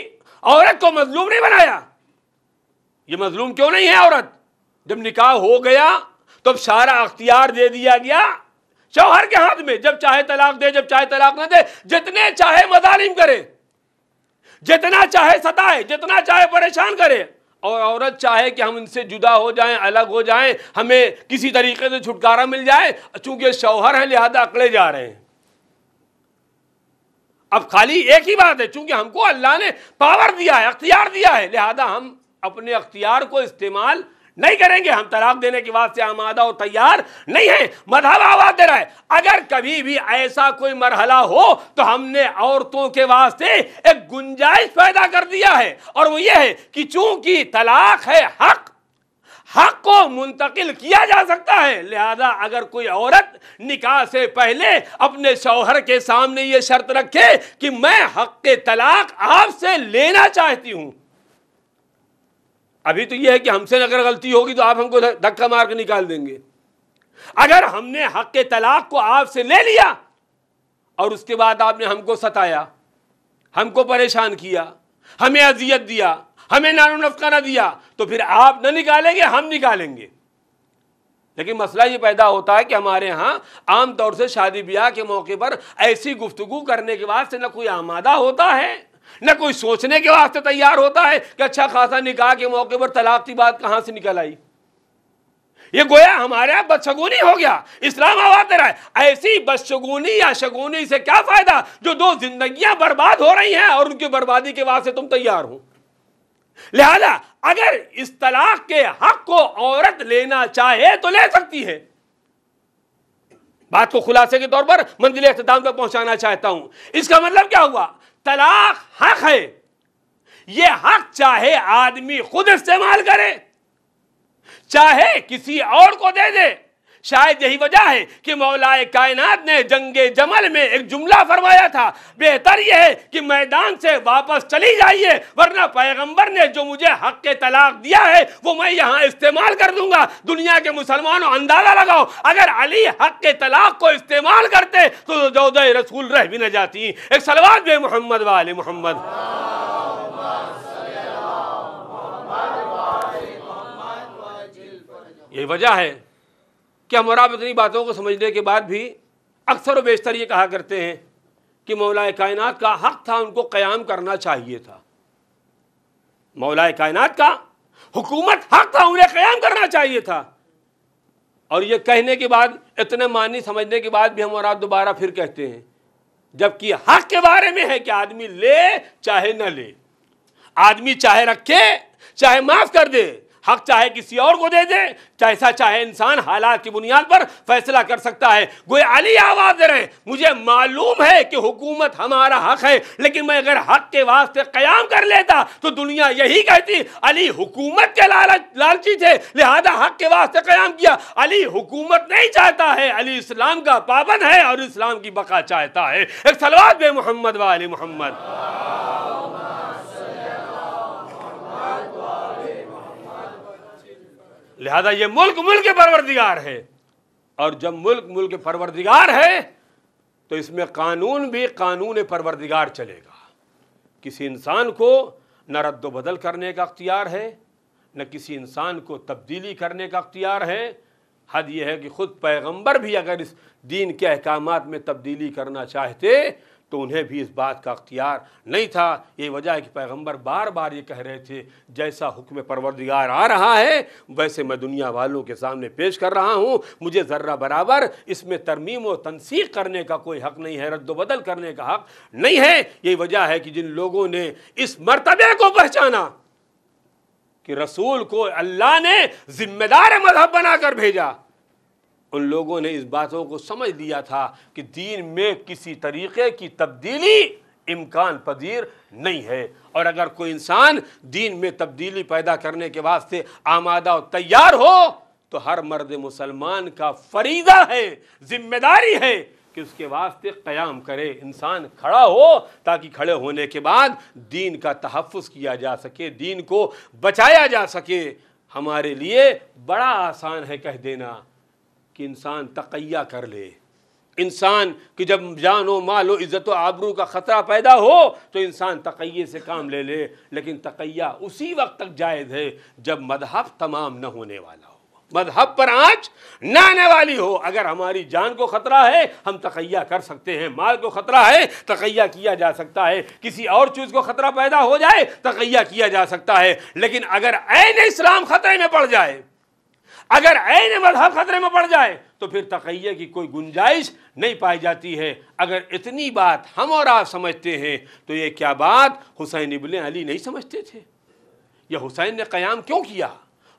عورت کو مظلوم نہیں بنایا۔ یہ مظلوم کیوں نہیں ہے عورت؟ جب نکاح ہو گیا تو اب سارا اختیار دے دیا گیا شوہر کے ہاتھ میں، جب چاہے طلاق دے، جب چاہے طلاق نہ دے، جتنے چاہے مظالم کرے، جتنا چاہے ستائے، جتنا چاہے پریشان کرے، اور عورت چاہے کہ ہم ان سے جدا ہو جائیں، الگ ہو جائیں، ہمیں کسی طریقے سے چھٹکارا مل جائے، چونکہ شوہر ہیں لہذا اکڑے جا رہے ہیں۔ اب خالی ایک ہی بات ہے، چونکہ ہم کو اللہ نے پاور دیا ہے، اختیار دیا ہے، لہذا ہم اپنے اختیار کو استعمال نہیں کریں گے، ہم طلاق دینے کے واسطے آمادہ اور تیار نہیں ہیں۔ مذہب آواز دے رہا ہے اگر کبھی بھی ایسا کوئی مرحلہ ہو تو ہم نے عورتوں کے واسطے ایک گنجائش پیدا کر دیا ہے، اور وہ یہ ہے کہ چونکہ طلاق ہے حق کو منتقل کیا جا سکتا ہے، لہذا اگر کوئی عورت نکاح سے پہلے اپنے شوہر کے سامنے یہ شرط رکھے کہ میں حق کے طلاق آپ سے لینا چاہتی ہوں، ابھی تو یہ ہے کہ ہم سے اگر غلطی ہوگی تو آپ ہم کو دھکا مار کے نکال دیں گے، اگر ہم نے حق کے طلاق کو آپ سے لے لیا اور اس کے بعد آپ نے ہم کو ستایا، ہم کو پریشان کیا، ہمیں اذیت دیا، ہمیں نان و نفقہ نہ دیا، تو پھر آپ نہ نکالیں گے، ہم نکالیں گے۔ لیکن مسئلہ یہ پیدا ہوتا ہے کہ ہمارے ہاں عام طور سے شادی بیاہ کے موقع پر ایسی گفتگو کرنے کے واسطے نہ کوئی آمادہ ہوتا ہے، نہ کوئی سوچنے کے واسطے تیار ہوتا ہے کہ اچھا خاصا نکاح کے موقع پر طلاق کی بات کہاں سے نکل آئی۔ یہ گویا ہمارے یہاں بدشگونی ہو گیا۔ اسلام آواز دے رہا ہے ایسی بدشگونی یا شگونی سے کیا فائدہ جو دو زندگیاں برباد ہو رہی ہیں اور ان کی بربادی کے واسطے تم تیار ہو۔ لہذا اگر اس طلاق کے حق کو عورت لینا چاہے تو لے سکتی ہے۔ بات کو خلاصے کے طور پر منزل اختتام تک پہنچانا چاہتا ہوں۔ اس کا مطلب کیا ہوا؟ طلاق حق ہے، یہ حق چاہے آدمی خود استعمال کرے چاہے کسی اور کو دے دے۔ شاید یہی وجہ ہے کہ مولا کائنات نے جنگ جمل میں ایک جملہ فرمایا تھا، بہتر یہ ہے کہ میدان سے واپس چلی جائیے، ورنہ پیغمبر نے جو مجھے حق کے طلاق دیا ہے وہ میں یہاں استعمال کر دوں گا۔ دنیا کے مسلمانوں اندازہ لگاؤ، اگر علی حق کے طلاق کو استعمال کرتے تو جودہ رسول رہ بھی نہ جاتی۔ ایک صلوات بے محمد و آل محمد۔ یہ وجہ ہے کہ ہم اور آپ اتنی باتوں کو سمجھنے کے بعد بھی اکثر و بیشتر یہ کہا کرتے ہیں کہ مولا کائنات کا حق تھا، ان کو قیام کرنا چاہیے تھا۔ مولا کائنات کا حکومت حق تھا، انہیں قیام کرنا چاہیے تھا۔ اور یہ کہنے کے بعد، اتنے معنی سمجھنے کے بعد بھی ہم اور آپ دوبارہ پھر کہتے ہیں، جبکہ حق کے بارے میں ہے کہ آدمی لے چاہے نہ لے، آدمی چاہے رکھے چاہے معاف کر دے، حق چاہے کسی اور کو دے دے، جیسا چاہے انسان حالات کی بنیاد پر فیصلہ کر سکتا ہے۔ گویا علی آواز دے رہے ہیں، مجھے معلوم ہے کہ حکومت ہمارا حق ہے، لیکن میں اگر حق کے واسطے قیام کر لیتا تو دنیا یہی کہتی علی حکومت کے لالچی تھے لہذا حق کے واسطے قیام کیا۔ علی حکومت نہیں چاہتا ہے، علی اسلام کا پابند ہے اور اسلام کی بقا چاہتا ہے۔ ایک صلوات بے محمد و آل محمد۔ لہذا یہ ملک ملک پروردگار ہے، اور جب ملک ملک پروردگار ہے تو اس میں قانون بھی قانون پروردگار چلے گا۔ کسی انسان کو نہ رد و بدل کرنے کا اختیار ہے، نہ کسی انسان کو تبدیلی کرنے کا اختیار ہے۔ حد یہ ہے کہ خود پیغمبر بھی اگر اس دین کے احکامات میں تبدیلی کرنا چاہتے تو انہیں بھی اس بات کا اختیار نہیں تھا۔ یہ وجہ ہے کہ پیغمبر بار بار یہ کہہ رہے تھے، جیسا حکم پروردگار آ رہا ہے ویسے میں دنیا والوں کے سامنے پیش کر رہا ہوں، مجھے ذرہ برابر اس میں ترمیم و تنسیخ کرنے کا کوئی حق نہیں ہے، رد و بدل کرنے کا حق نہیں ہے۔ یہ وجہ ہے کہ جن لوگوں نے اس مرتبے کو پہچانا کہ رسول کو اللہ نے ذمہ دار مذہب بنا کر بھیجا، ان لوگوں نے اس باتوں کو سمجھ لیا تھا کہ دین میں کسی طریقے کی تبدیلی امکان پذیر نہیں ہے، اور اگر کوئی انسان دین میں تبدیلی پیدا کرنے کے واسطے آمادہ و تیار ہو تو ہر مرد مسلمان کا فریضہ ہے، ذمہ داری ہے کہ اس کے واسطے قیام کرے، انسان کھڑا ہو تاکہ کھڑے ہونے کے بعد دین کا تحفظ کیا جا سکے، دین کو بچایا جا سکے۔ ہمارے لیے بڑا آسان ہے کہہ دینا کہ انسان تقیہ کر لے، انسان کہ جب جان و مال و عزت و آبرو کا خطرہ پیدا ہو تو انسان تقیہ سے کام لے لے، لیکن تقیہ اسی وقت تک جائز ہے جب مذہب تمام نہ ہونے والا ہو، مذہب پر آنچ نہ آنے والی ہو۔ اگر ہماری جان کو خطرہ ہے ہم تقیہ کر سکتے ہیں، مال کو خطرہ ہے تقیہ کیا جا سکتا ہے، کسی اور چیز کو خطرہ پیدا ہو جائے تقیہ کیا جا سکتا ہے، لیکن اگر عین اسلام خطرے میں پڑ جائے، اگر عین مذہب خطرے میں پڑ جائے تو پھر تقیہ کی کوئی گنجائش نہیں پائی جاتی ہے۔ اگر اتنی بات ہم اور آپ سمجھتے ہیں تو یہ کیا بات حسین ابن علی نہیں سمجھتے تھے؟ یہ حسین نے قیام کیوں کیا؟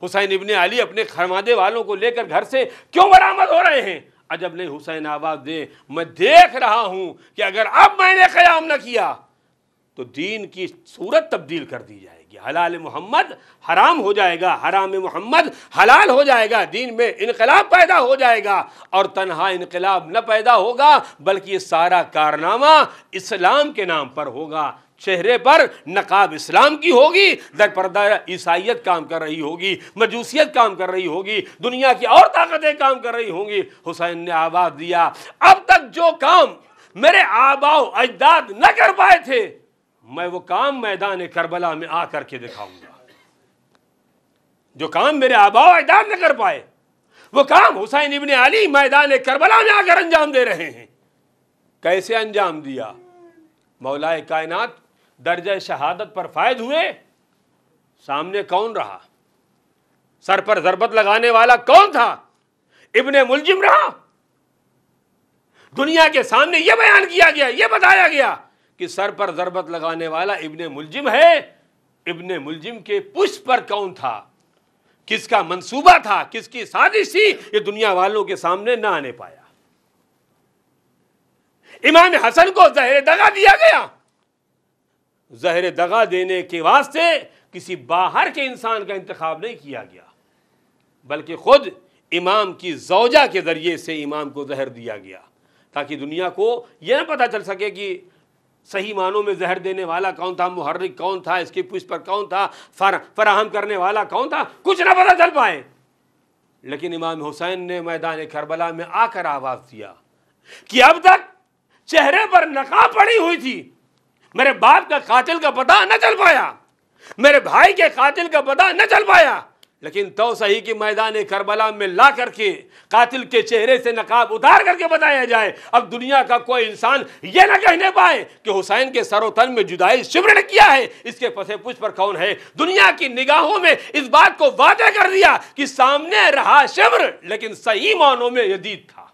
حسین ابن علی اپنے خانواده والوں کو لے کر گھر سے کیوں برآمد ہو رہے ہیں؟ عجب نہیں حسین آواز دے، میں دیکھ رہا ہوں کہ اگر اب میں نے قیام نہ کیا تو دین کی صورت تبدیل کر دی جائے گی، حلال محمد حرام ہو جائے گا، حرام محمد حلال ہو جائے گا، دین میں انقلاب پیدا ہو جائے گا، اور تنہا انقلاب نہ پیدا ہوگا بلکہ یہ سارا کارنامہ اسلام کے نام پر ہوگا، چہرے پر نقاب اسلام کی ہوگی، در پردہ عیسائیت کام کر رہی ہوگی، مجوسیت کام کر رہی ہوگی، دنیا کی اور طاقتیں کام کر رہی ہوں گی۔ حسین نے آواز دیا، اب تک جو کام میرے آباء و اجداد نہ کر پائے تھے میں وہ کام میدان کربلا میں آ کر کے دکھاؤں گا، جو کام میرے آباء و اجداد نہ کر پائے وہ کام حسین ابن علی میدان کربلا میں آ کر انجام دے رہے ہیں۔ کیسے انجام دیا؟ مولا کائنات درجہ شہادت پر فائز ہوئے، سامنے کون رہا؟ سر پر ضربت لگانے والا کون تھا؟ ابن ملجم رہا۔ دنیا کے سامنے یہ بیان کیا گیا، یہ بتایا گیا کہ سر پر ضربت لگانے والا ابن ملجم ہے۔ ابن ملجم کے پشت پر کون تھا؟ کس کا منصوبہ تھا؟ کس کی سازش تھی؟ یہ دنیا والوں کے سامنے نہ آنے پایا۔ امام حسن کو زہر دغا دیا گیا۔ زہر دغا دینے کے واسطے کسی باہر کے انسان کا انتخاب نہیں کیا گیا بلکہ خود امام کی زوجہ کے ذریعے سے امام کو زہر دیا گیا، تاکہ دنیا کو یہ نہ پتہ چل سکے کہ صحیح معنوں میں زہر دینے والا کون تھا، محرک کون تھا، اس کی پشت پر کون تھا، فراہم کرنے والا کون تھا، کچھ نہ پتہ چل پائے۔ لیکن امام حسین نے میدان کربلا میں آ کر آواز دیا کہ اب تک چہرے پر نقاب پڑی ہوئی تھی، میرے باپ کا قاتل کا پتہ نہ چل پایا، میرے بھائی کے قاتل کا پتہ نہ چل پایا، لیکن تو صحیح کہ میدان کربلا میں لا کر کے قاتل کے چہرے سے نقاب اتار کر کے بتایا جائے۔ اب دنیا کا کوئی انسان یہ نہ کہنے پائے کہ حسین کے سر و تن میں جدائی شبر نے کیا ہے، اس کے پس پشت پر کون ہے۔ دنیا کی نگاہوں میں اس بات کو واضح کر دیا کہ سامنے رہا شبر لیکن صحیح معنوں میں یزید تھا۔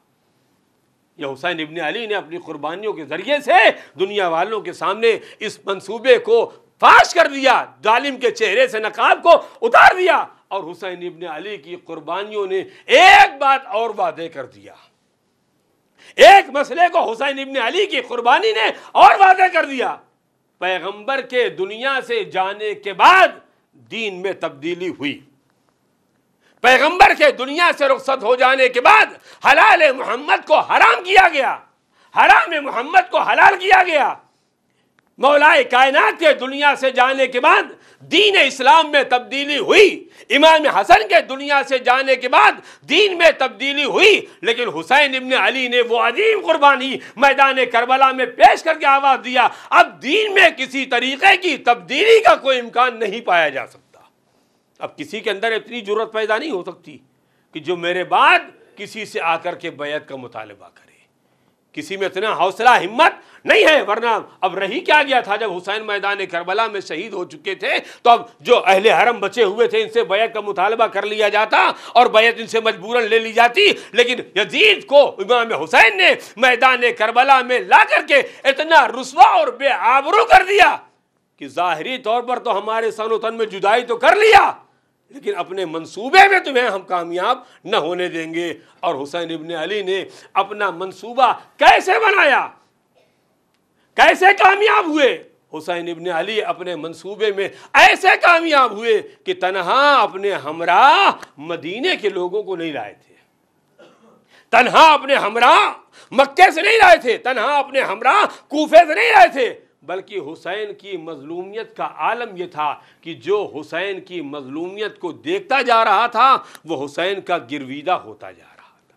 یہ حسین ابن علی نے اپنی قربانیوں کے ذریعے سے دنیا والوں کے سامنے اس منصوبے کو فاش کر دیا، ظالم کے چہرے سے نقاب کو اتار دیا، اور حسین ابن علی کی قربانیوں نے ایک بات اور واضح کر دیا، ایک مسئلے کو حسین ابن علی کی قربانی نے اور واضح کر دیا۔ پیغمبر کے دنیا سے جانے کے بعد دین میں تبدیلی ہوئی، پیغمبر کے دنیا سے رخصت ہو جانے کے بعد حلال محمد کو حرام کیا گیا، حرام محمد کو حلال کیا گیا۔ مولا کائنات کے دنیا سے جانے کے بعد دین اسلام میں تبدیلی ہوئی، امام حسن کے دنیا سے جانے کے بعد دین میں تبدیلی ہوئی، لیکن حسین ابن علی نے وہ عظیم قربانی میدان کربلا میں پیش کر کے آواز دیا، اب دین میں کسی طریقے کی تبدیلی کا کوئی امکان نہیں پایا جا سکتا۔ اب کسی کے اندر اتنی جرت پیدا نہیں ہو سکتی کہ جو میرے بعد کسی سے آ کر کے بیعت کا مطالبہ کرے، کسی میں اتنا حوصلہ ہمت نہیں ہے، ورنہ اب رہی کیا گیا تھا جب حسین میدان کربلا میں شہید ہو چکے تھے تو اب جو اہل حرم بچے ہوئے تھے ان سے بیعت کا مطالبہ کر لیا جاتا اور بیعت ان سے مجبوراً لے لی جاتی، لیکن یزید کو امام حسین نے میدان کربلا میں لا کر کے اتنا رسوا اور بے آبرو کر دیا کہ ظاہری طور پر تو ہمارے سن و تن میں جدائی تو کر لیا لیکن اپنے منصوبے میں تمہیں ہم کامیاب نہ ہونے دیں گے۔ اور حسین ابن علی نے اپنا منصوبہ کیسے بنایا، کیسے کامیاب ہوئے؟ حسین ابن علی اپنے منصوبے میں ایسے کامیاب ہوئے کہ تنہا اپنے ہمراہ مدینے کے لوگوں کو نہیں لائے تھے، تنہا اپنے ہمراہ مکے سے نہیں لائے تھے، تنہا اپنے ہمراہ کوفے سے نہیں لائے تھے، بلکہ حسین کی مظلومیت کا عالم یہ تھا کہ جو حسین کی مظلومیت کو دیکھتا جا رہا تھا وہ حسین کا گرویدہ ہوتا جا رہا تھا،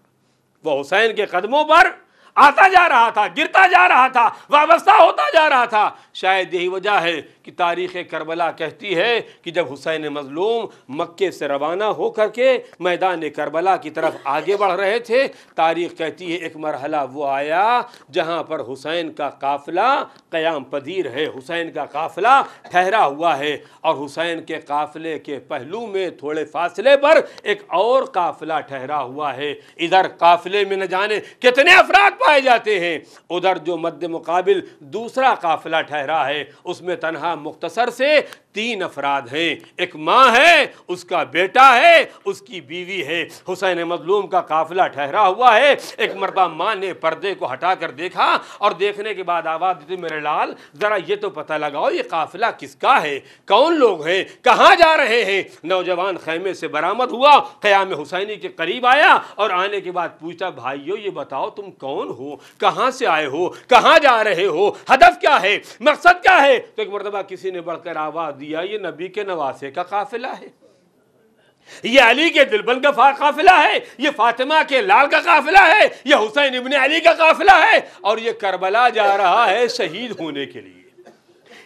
وہ حسین کے قدموں پر آتا جا رہا تھا، گرتا جا رہا تھا، وابستہ ہوتا جا رہا تھا۔ شاید یہی وجہ ہے کہ تاریخ کربلا کہتی ہے کہ جب حسین مظلوم مکے سے روانہ ہو کر کے میدان کربلا کی طرف آگے بڑھ رہے تھے، تاریخ کہتی ہے ایک مرحلہ وہ آیا جہاں پر حسین کا قافلہ قیام پذیر ہے، حسین کا قافلہ ٹھہرا ہوا ہے، اور حسین کے قافلے کے پہلو میں تھوڑے فاصلے پر ایک اور قافلہ ٹھہرا ہوا ہے۔ ادھر قافلے میں نہ جانے کتنے افراد پائے جاتے ہیں، ادھر جو مد مقابل دوسرا قافلہ ٹھہرا ہے اس میں تنہا مختصر سے 3 افراد ہیں، ایک ماں ہے، اس کا بیٹا ہے، اس کی بیوی ہے۔ حسین مظلوم کا قافلہ ٹھہرا ہوا ہے، ایک مرتبہ ماں نے پردے کو ہٹا کر دیکھا اور دیکھنے کے بعد آواز دی، میرے لال ذرا یہ تو پتہ لگاؤ یہ قافلہ کس کا ہے، کون لوگ ہیں، کہاں جا رہے ہیں؟ نوجوان خیمے سے برآمد ہوا، قیام حسینی کے قریب آیا اور آنے کے بعد پوچھتا، بھائیو یہ بتاؤ تم کون ہو، کہاں سے آئے ہو، کہاں جا رہے ہو، ہدف کیا ہے، مقصد کیا ہے؟ تو ایک مرتبہ کسی نے بڑھ کر آواز دیا، یہ نبی کے نواسے کا قافلہ ہے، یہ علی کے دلبند کا قافلہ ہے، یہ فاطمہ کے لال کا قافلہ ہے، یہ حسین ابن علی کا قافلہ ہے، اور یہ کربلا جا رہا ہے شہید ہونے کے لیے،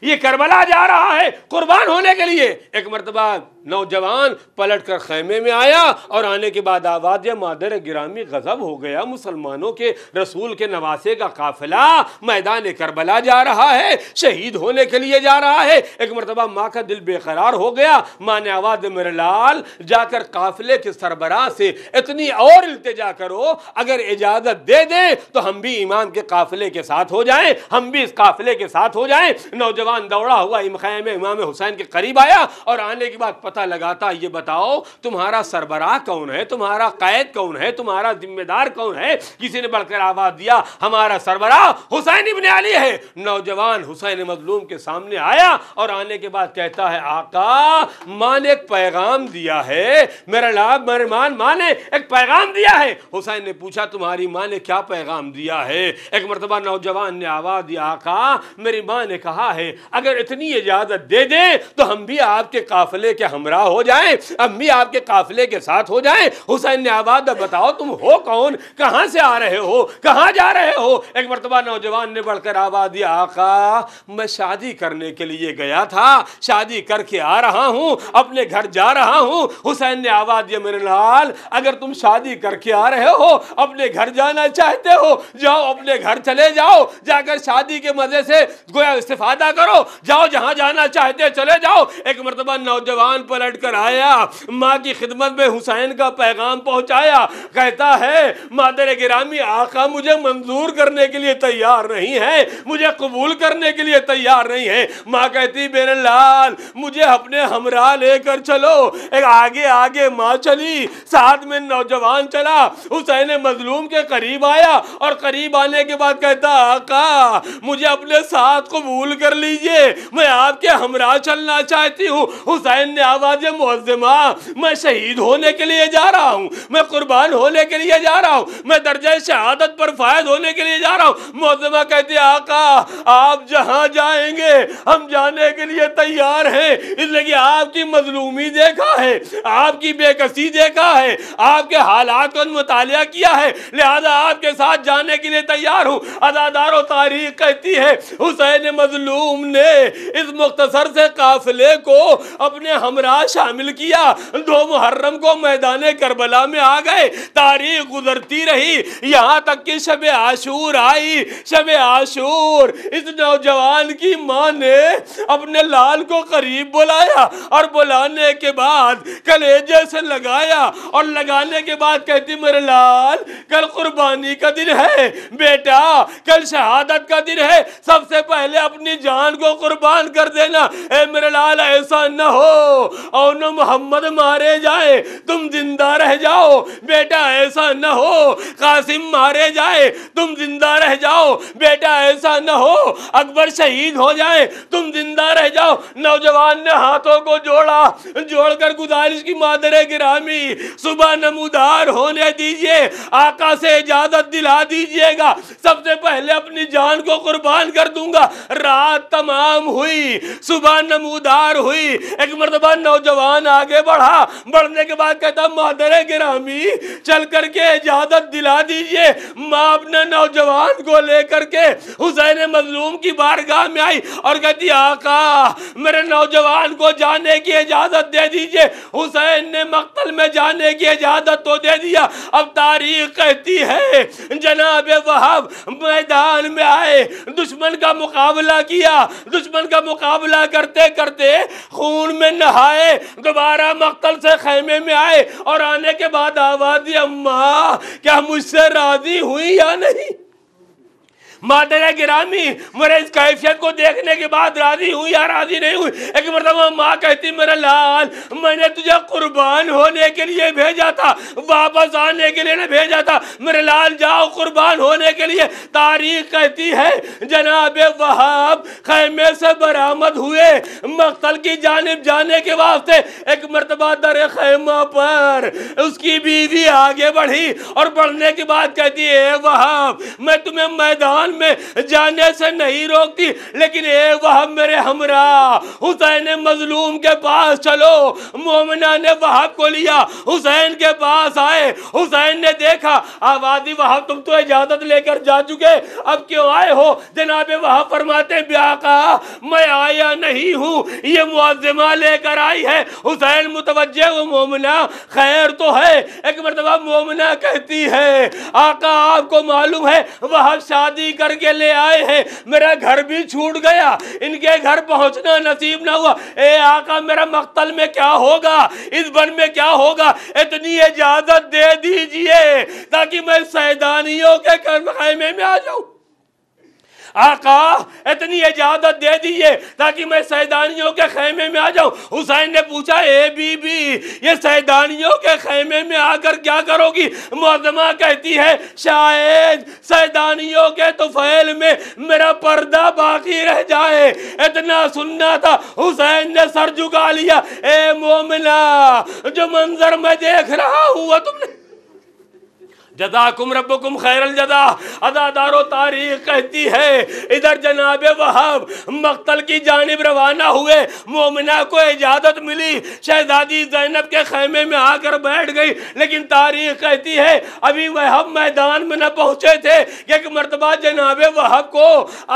یہ کربلا جا رہا ہے قربان ہونے کے لیے۔ ایک مرتبہ نوجوان پلٹ کر خیمے میں آیا اور آنے کے بعد آواز دیا، مادر گرامی غضب ہو گیا، مسلمانوں کے رسول کے نواسے کا قافلہ میدان کربلا جا رہا ہے، شہید ہونے کے لیے جا رہا ہے۔ ایک مرتبہ ماں کا دل بے قرار ہو گیا، ماں نے آواز دی، میرے لال جا کر قافلے کے سربراہ سے اتنی اور التجا کرو، اگر اجازت دے دیں تو ہم بھی امام کے قافلے کے ساتھ ہو جائیں، ہم بھی اس قافلے کے ساتھ ہو جائیں۔ نوجوان دوڑا ہوا خیمے امام حسین کے قریب آیا اور آنے کے بعد پتہ لگاتا، یہ بتاؤ تمہارا سربراہ کون ہے، تمہارا قائد کون ہے، تمہارا ذمہ دار کون ہے؟ کسی نے بڑھ کر آواز دیا، ہمارا سربراہ حسین ابن علی ہے۔ نوجوان حسین مظلوم کے سامنے آیا اور آنے کے بعد کہتا ہے، آقا ماں نے ایک پیغام دیا ہے، میرا لاب مرمان ماں نے ایک پیغام دیا ہے۔ حسین نے پوچھا، تمہاری ماں نے کیا پیغام دیا ہے؟ ایک مرتبہ نوجوان نے آواز دیا، آقا میری ماں نے کہا ہے اگر اتنی اجازت دے دیں تو ہم بھی آپ کے قافلے کے ہمراہ ہو جائیں، ہم بھی آپ کے قافلے کے ساتھ ہو جائیں۔ حسین نے آواز دی، بتاؤ تم ہو کون، کہاں سے آ رہے ہو، کہاں جا رہے ہو؟ ایک مرتبہ نوجوان نے بڑھ کر آواز دی، آقا میں شادی کرنے کے لیے گیا تھا، شادی کر کے آ رہا ہوں، اپنے گھر جا رہا ہوں۔ حسین نے آواز دی، میرے لال اگر تم شادی کر کے آ رہے ہو، اپنے گھر جانا چاہتے ہو، جاؤ اپنے گھر چلے جاؤ، جا کر شادی کے مزے سے گویا استفادہ کرو، جاؤ جہاں جانا چاہتے چلے جاؤ۔ ایک مرتبہ نوجوان پلٹ کر آیا، ماں کی خدمت میں حسین کا پیغام پہنچایا، کہتا ہے مادر گرامی آقا مجھے منظور کرنے کے لیے تیار نہیں ہے، مجھے قبول کرنے کے لیے تیار نہیں ہے۔ ماں کہتی، میرے لال مجھے اپنے ہمراہ لے کر چلو۔ ایک آگے آگے ماں چلی، ساتھ میں نوجوان چلا، حسین مظلوم کے قریب آیا اور قریب آنے کے بعد کہتا، آقا مجھے اپنے ساتھ قبول کر لیجئے، میں آپ کے ہمراہ چلنا چاہتی ہوں۔ حسین نے آواز دی، معظمہ میں شہید ہونے کے لیے جا رہا ہوں، میں قربان ہونے کے لیے جا رہا ہوں، میں درجہ شہادت پر فائز ہونے کے لیے جا رہا ہوں۔ معظمہ کہتی، آقا آپ جہاں جائیں گے ہم جانے کے لیے تیار ہیں، اس لیے کہ آپ کی مظلومی دیکھا ہے، آپ کی بے کسی دیکھا ہے، آپ کے حالات کا مطالعہ کیا ہے، لہذا آپ کے ساتھ جانے کے لیے تیار ہوں۔ عزادار و تاریخ کہتی ہے حسین مظلوم نے اس مختصر سے قافلے کو اپنے ہمراہ شامل کیا، 2 محرم کو میدان کربلا میں آ گئے۔ تاریخ گزرتی رہی یہاں تک کہ شب عاشور آئی۔ شب عاشور اس نوجوان کی ماں نے اپنے لال کو قریب بلایا اور بلانے کے بعد کلیجے سے لگایا اور لگانے کے بعد کہتی، میرے لال کل قربانی کا دن ہے بیٹا، کل شہادت کا دن ہے، سب سے پہلے اپنی جان کو قربان کر دینا۔ اے میرے لال ایسا نہ ہو اور نہ محمد مارے جائے تم زندہ رہ جاؤ، بیٹا ایسا نہ ہو قاسم مارے جائے تم زندہ رہ جاؤ، بیٹا ایسا نہ ہو اکبر شہید ہو جائے تم زندہ رہ جاؤ۔ نوجوان نے ہاتھوں کو جوڑ کر گزارش کی، مادر گرامی صبح نمودار ہونے دیجئے، آقا سے اجازت دلا دیجئے گا، سب سے پہلے اپنی جان کو قربان کر دوں گا۔ رات تمام ہوئی، صبح نمودار ہوئی، ایک مرتبہ نوجوان آگے بڑھنے کے بعد کہتا مادر گرامی چل کر کے اجازت دلا دیجئے۔ ماں اپنے نوجوان کو لے کر کے حسین مظلوم کی بارگاہ میں آئی اور کہتی آقا میرے نوجوان کو جانے کی اجازت دے دیجئے۔ حسین نے مقتل میں جانے کی اجازت تو دے دیا، اب تاریخ کہتی ہے جناب وہاب میدان میں آئے، دشمن کا مقابلہ کیا، دشمن کا مقابلہ کرتے کرتے خون میں نہائے، دوبارہ مقتل سے خیمے میں آئے اور آنے کے بعد آواز دی اماں کیا مجھ سے راضی ہوئی یا نہیں؟ مادر گرامی میرے اس کیفیت کو دیکھنے کے بعد راضی ہوئی یا راضی نہیں ہوئی؟ ایک مرتبہ ماں کہتی میرا لال میں نے تجھے قربان ہونے کے لیے بھیجا تھا، واپس آنے کے لیے نہ بھیجا تھا، میرے لال جاؤ قربان ہونے کے لیے۔ تاریخ کہتی ہے جناب وہاب خیمے سے برآمد ہوئے مقتل کی جانب جانے کے واسطے، ایک مرتبہ در خیمہ پر اس کی بیوی آگے بڑھی اور بڑھنے کے بعد کہتی اے وہاب میں تمہیں میدان میں جانے سے نہیں روکتی، لیکن اے وہاب میرے ہمراہ حسین مظلوم کے پاس چلو۔ مومنہ نے وہاب کو لیا، حسین کے پاس آئے، حسین نے دیکھا آوازی وہاب تم تو اجازت لے کر جا چکے، اب کیوں آئے ہو؟ جناب وہاب فرماتے ہیں آقا میں آیا نہیں ہوں، یہ معظمہ لے کر آئی ہے۔ حسین متوجہ و مومنہ خیر تو ہے؟ ایک مرتبہ مومنہ کہتی ہے آقا آپ کو معلوم ہے وہاب شادی کر کے لے آئے ہیں، میرا گھر بھی چھوٹ گیا، ان کے گھر پہنچنا نصیب نہ ہوا، اے آقا میرا مقتل میں کیا ہوگا، اس بن میں کیا ہوگا، اتنی اجازت دے دیجئے تاکہ میں سیدانیوں کے خیمے میں آ جاؤں۔ آقا اتنی اجازت دے دیئے تاکہ میں سیدانیوں کے خیمے میں آ جاؤں۔ حسین نے پوچھا اے بی بی یہ سیدانیوں کے خیمے میں آ کر کیا کرو گی؟ معظمہ کہتی ہے شاید سیدانیوں کے طفیل میں میرا پردہ باقی رہ جائے، اتنا سننا تھا۔ حسین نے سر جھکا لیا، اے مومنہ جو منظر میں دیکھ رہا ہوں وہ تم نے جزاکم ربکم خیر الجزا۔ عزادار و تاریخ کہتی ہے ادھر جناب وہاب مقتل کی جانب روانہ ہوئے، مومنہ کو اجازت ملی، شہزادی زینب کے خیمے میں آ کر بیٹھ گئی، لیکن تاریخ کہتی ہے ابھی وہاب میدان میں نہ پہنچے تھے کہ ایک مرتبہ جناب وہاب کو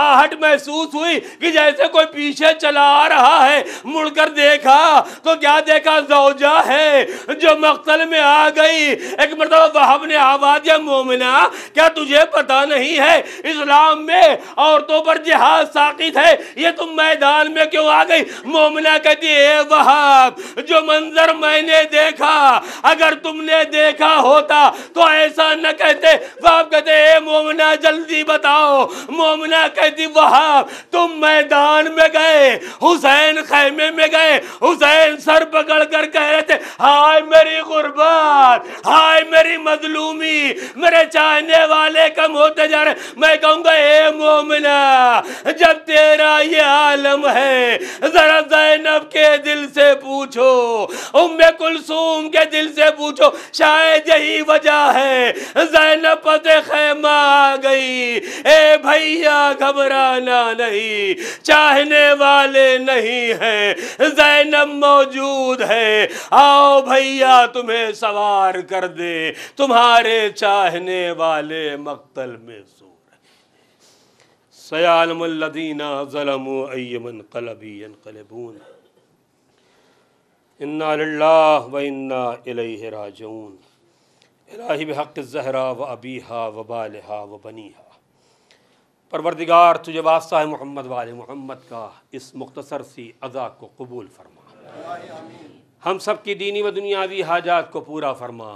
آہٹ محسوس ہوئی کہ جیسے کوئی پیچھے چلا آ رہا ہے، مڑ کر دیکھا تو کیا دیکھا زوجہ ہے جو مقتل میں آ گئی۔ ایک مرتبہ وہاب نے آواز یا مومنہ کیا تجھے پتا نہیں ہے اسلام میں عورتوں پر جہاد ساقط ہے، یہ تم میدان میں کیوں آ گئی؟ مومنہ کہتی اے وہاب جو منظر میں نے دیکھا اگر تم نے دیکھا ہوتا تو ایسا نہ کہتے۔ وہاب کہتے اے مومنہ جلدی بتاؤ۔ مومنہ کہتی وہاب تم میدان میں گئے، حسین خیمے میں گئے، حسین سر پکڑ کر کہہ رہے تھے ہائے میری غربت، ہائے میری مظلومی، میرے چاہنے والے کم ہوتے جا رہے۔ میں کہوں گا اے مومنہ جب تیرا یہ عالم ہے ذرا زینب کے دل سے پوچھو، ام کلثوم کے دل سے پوچھو، شاید یہی وجہ ہے زینب پس خیمہ آ گئی۔ اے بھیا گھبرانا نہیں، چاہنے والے نہیں ہیں، زینب موجود ہے، آؤ بھیا تمہیں سوار کر دے، تمہارے چاہنے والے مقتل میں سو رہے۔ سیعلم الذین ظلموا ای منقلب ینقلبون، انا للہ و انا الیہ راجعون۔ الہی بحق الزہرا و ابیہا و بالہا و بنیہا، پروردگار تجھے واسطہ ہے محمد وآل محمد کا اس مختصر سی ادا کو قبول فرما۔ ہم سب کی دینی و دنیاوی حاجات کو پورا فرما،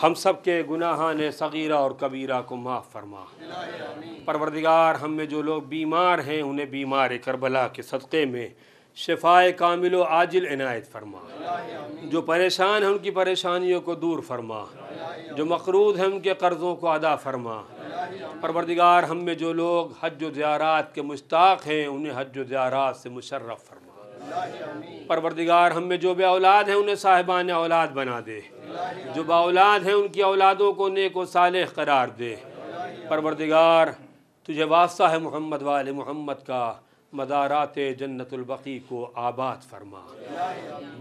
ہم سب کے گناہان صغیرہ اور کبیرہ کو معاف فرما۔ پروردگار ہم میں جو لوگ بیمار ہیں انہیں بیمار کربلا کے صدقے میں شفائے کامل و عاجل عنایت فرما، جو پریشان ہیں ان کی پریشانیوں کو دور فرما، جو مقروض ہیں ان کے قرضوں کو ادا فرما۔ پروردگار ہم میں جو لوگ حج و زیارات کے مشتاق ہیں انہیں حج و زیارات سے مشرف فرما۔ پروردگار ہم میں جو بے اولاد ہیں انہیں صاحبان اولاد بنا دے، جو با اولاد ہیں ان کی اولادوں کو نیک و صالح قرار دے۔ پروردگار تجھے واسطہ ہے محمد وآل محمد کا، مزارات جنت البقیع کو آباد فرما،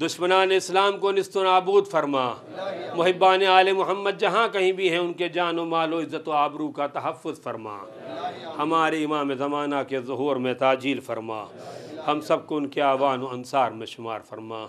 دشمنان اسلام کو نیست و نابود فرما، محبان آل محمد جہاں کہیں بھی ہیں ان کے جان و مال و عزت و آبرو کا تحفظ فرما، ہمارے امام زمانہ کے ظہور میں تعجیل فرما، ہم سب کو ان کے اعوان و انصار میں شمار فرما۔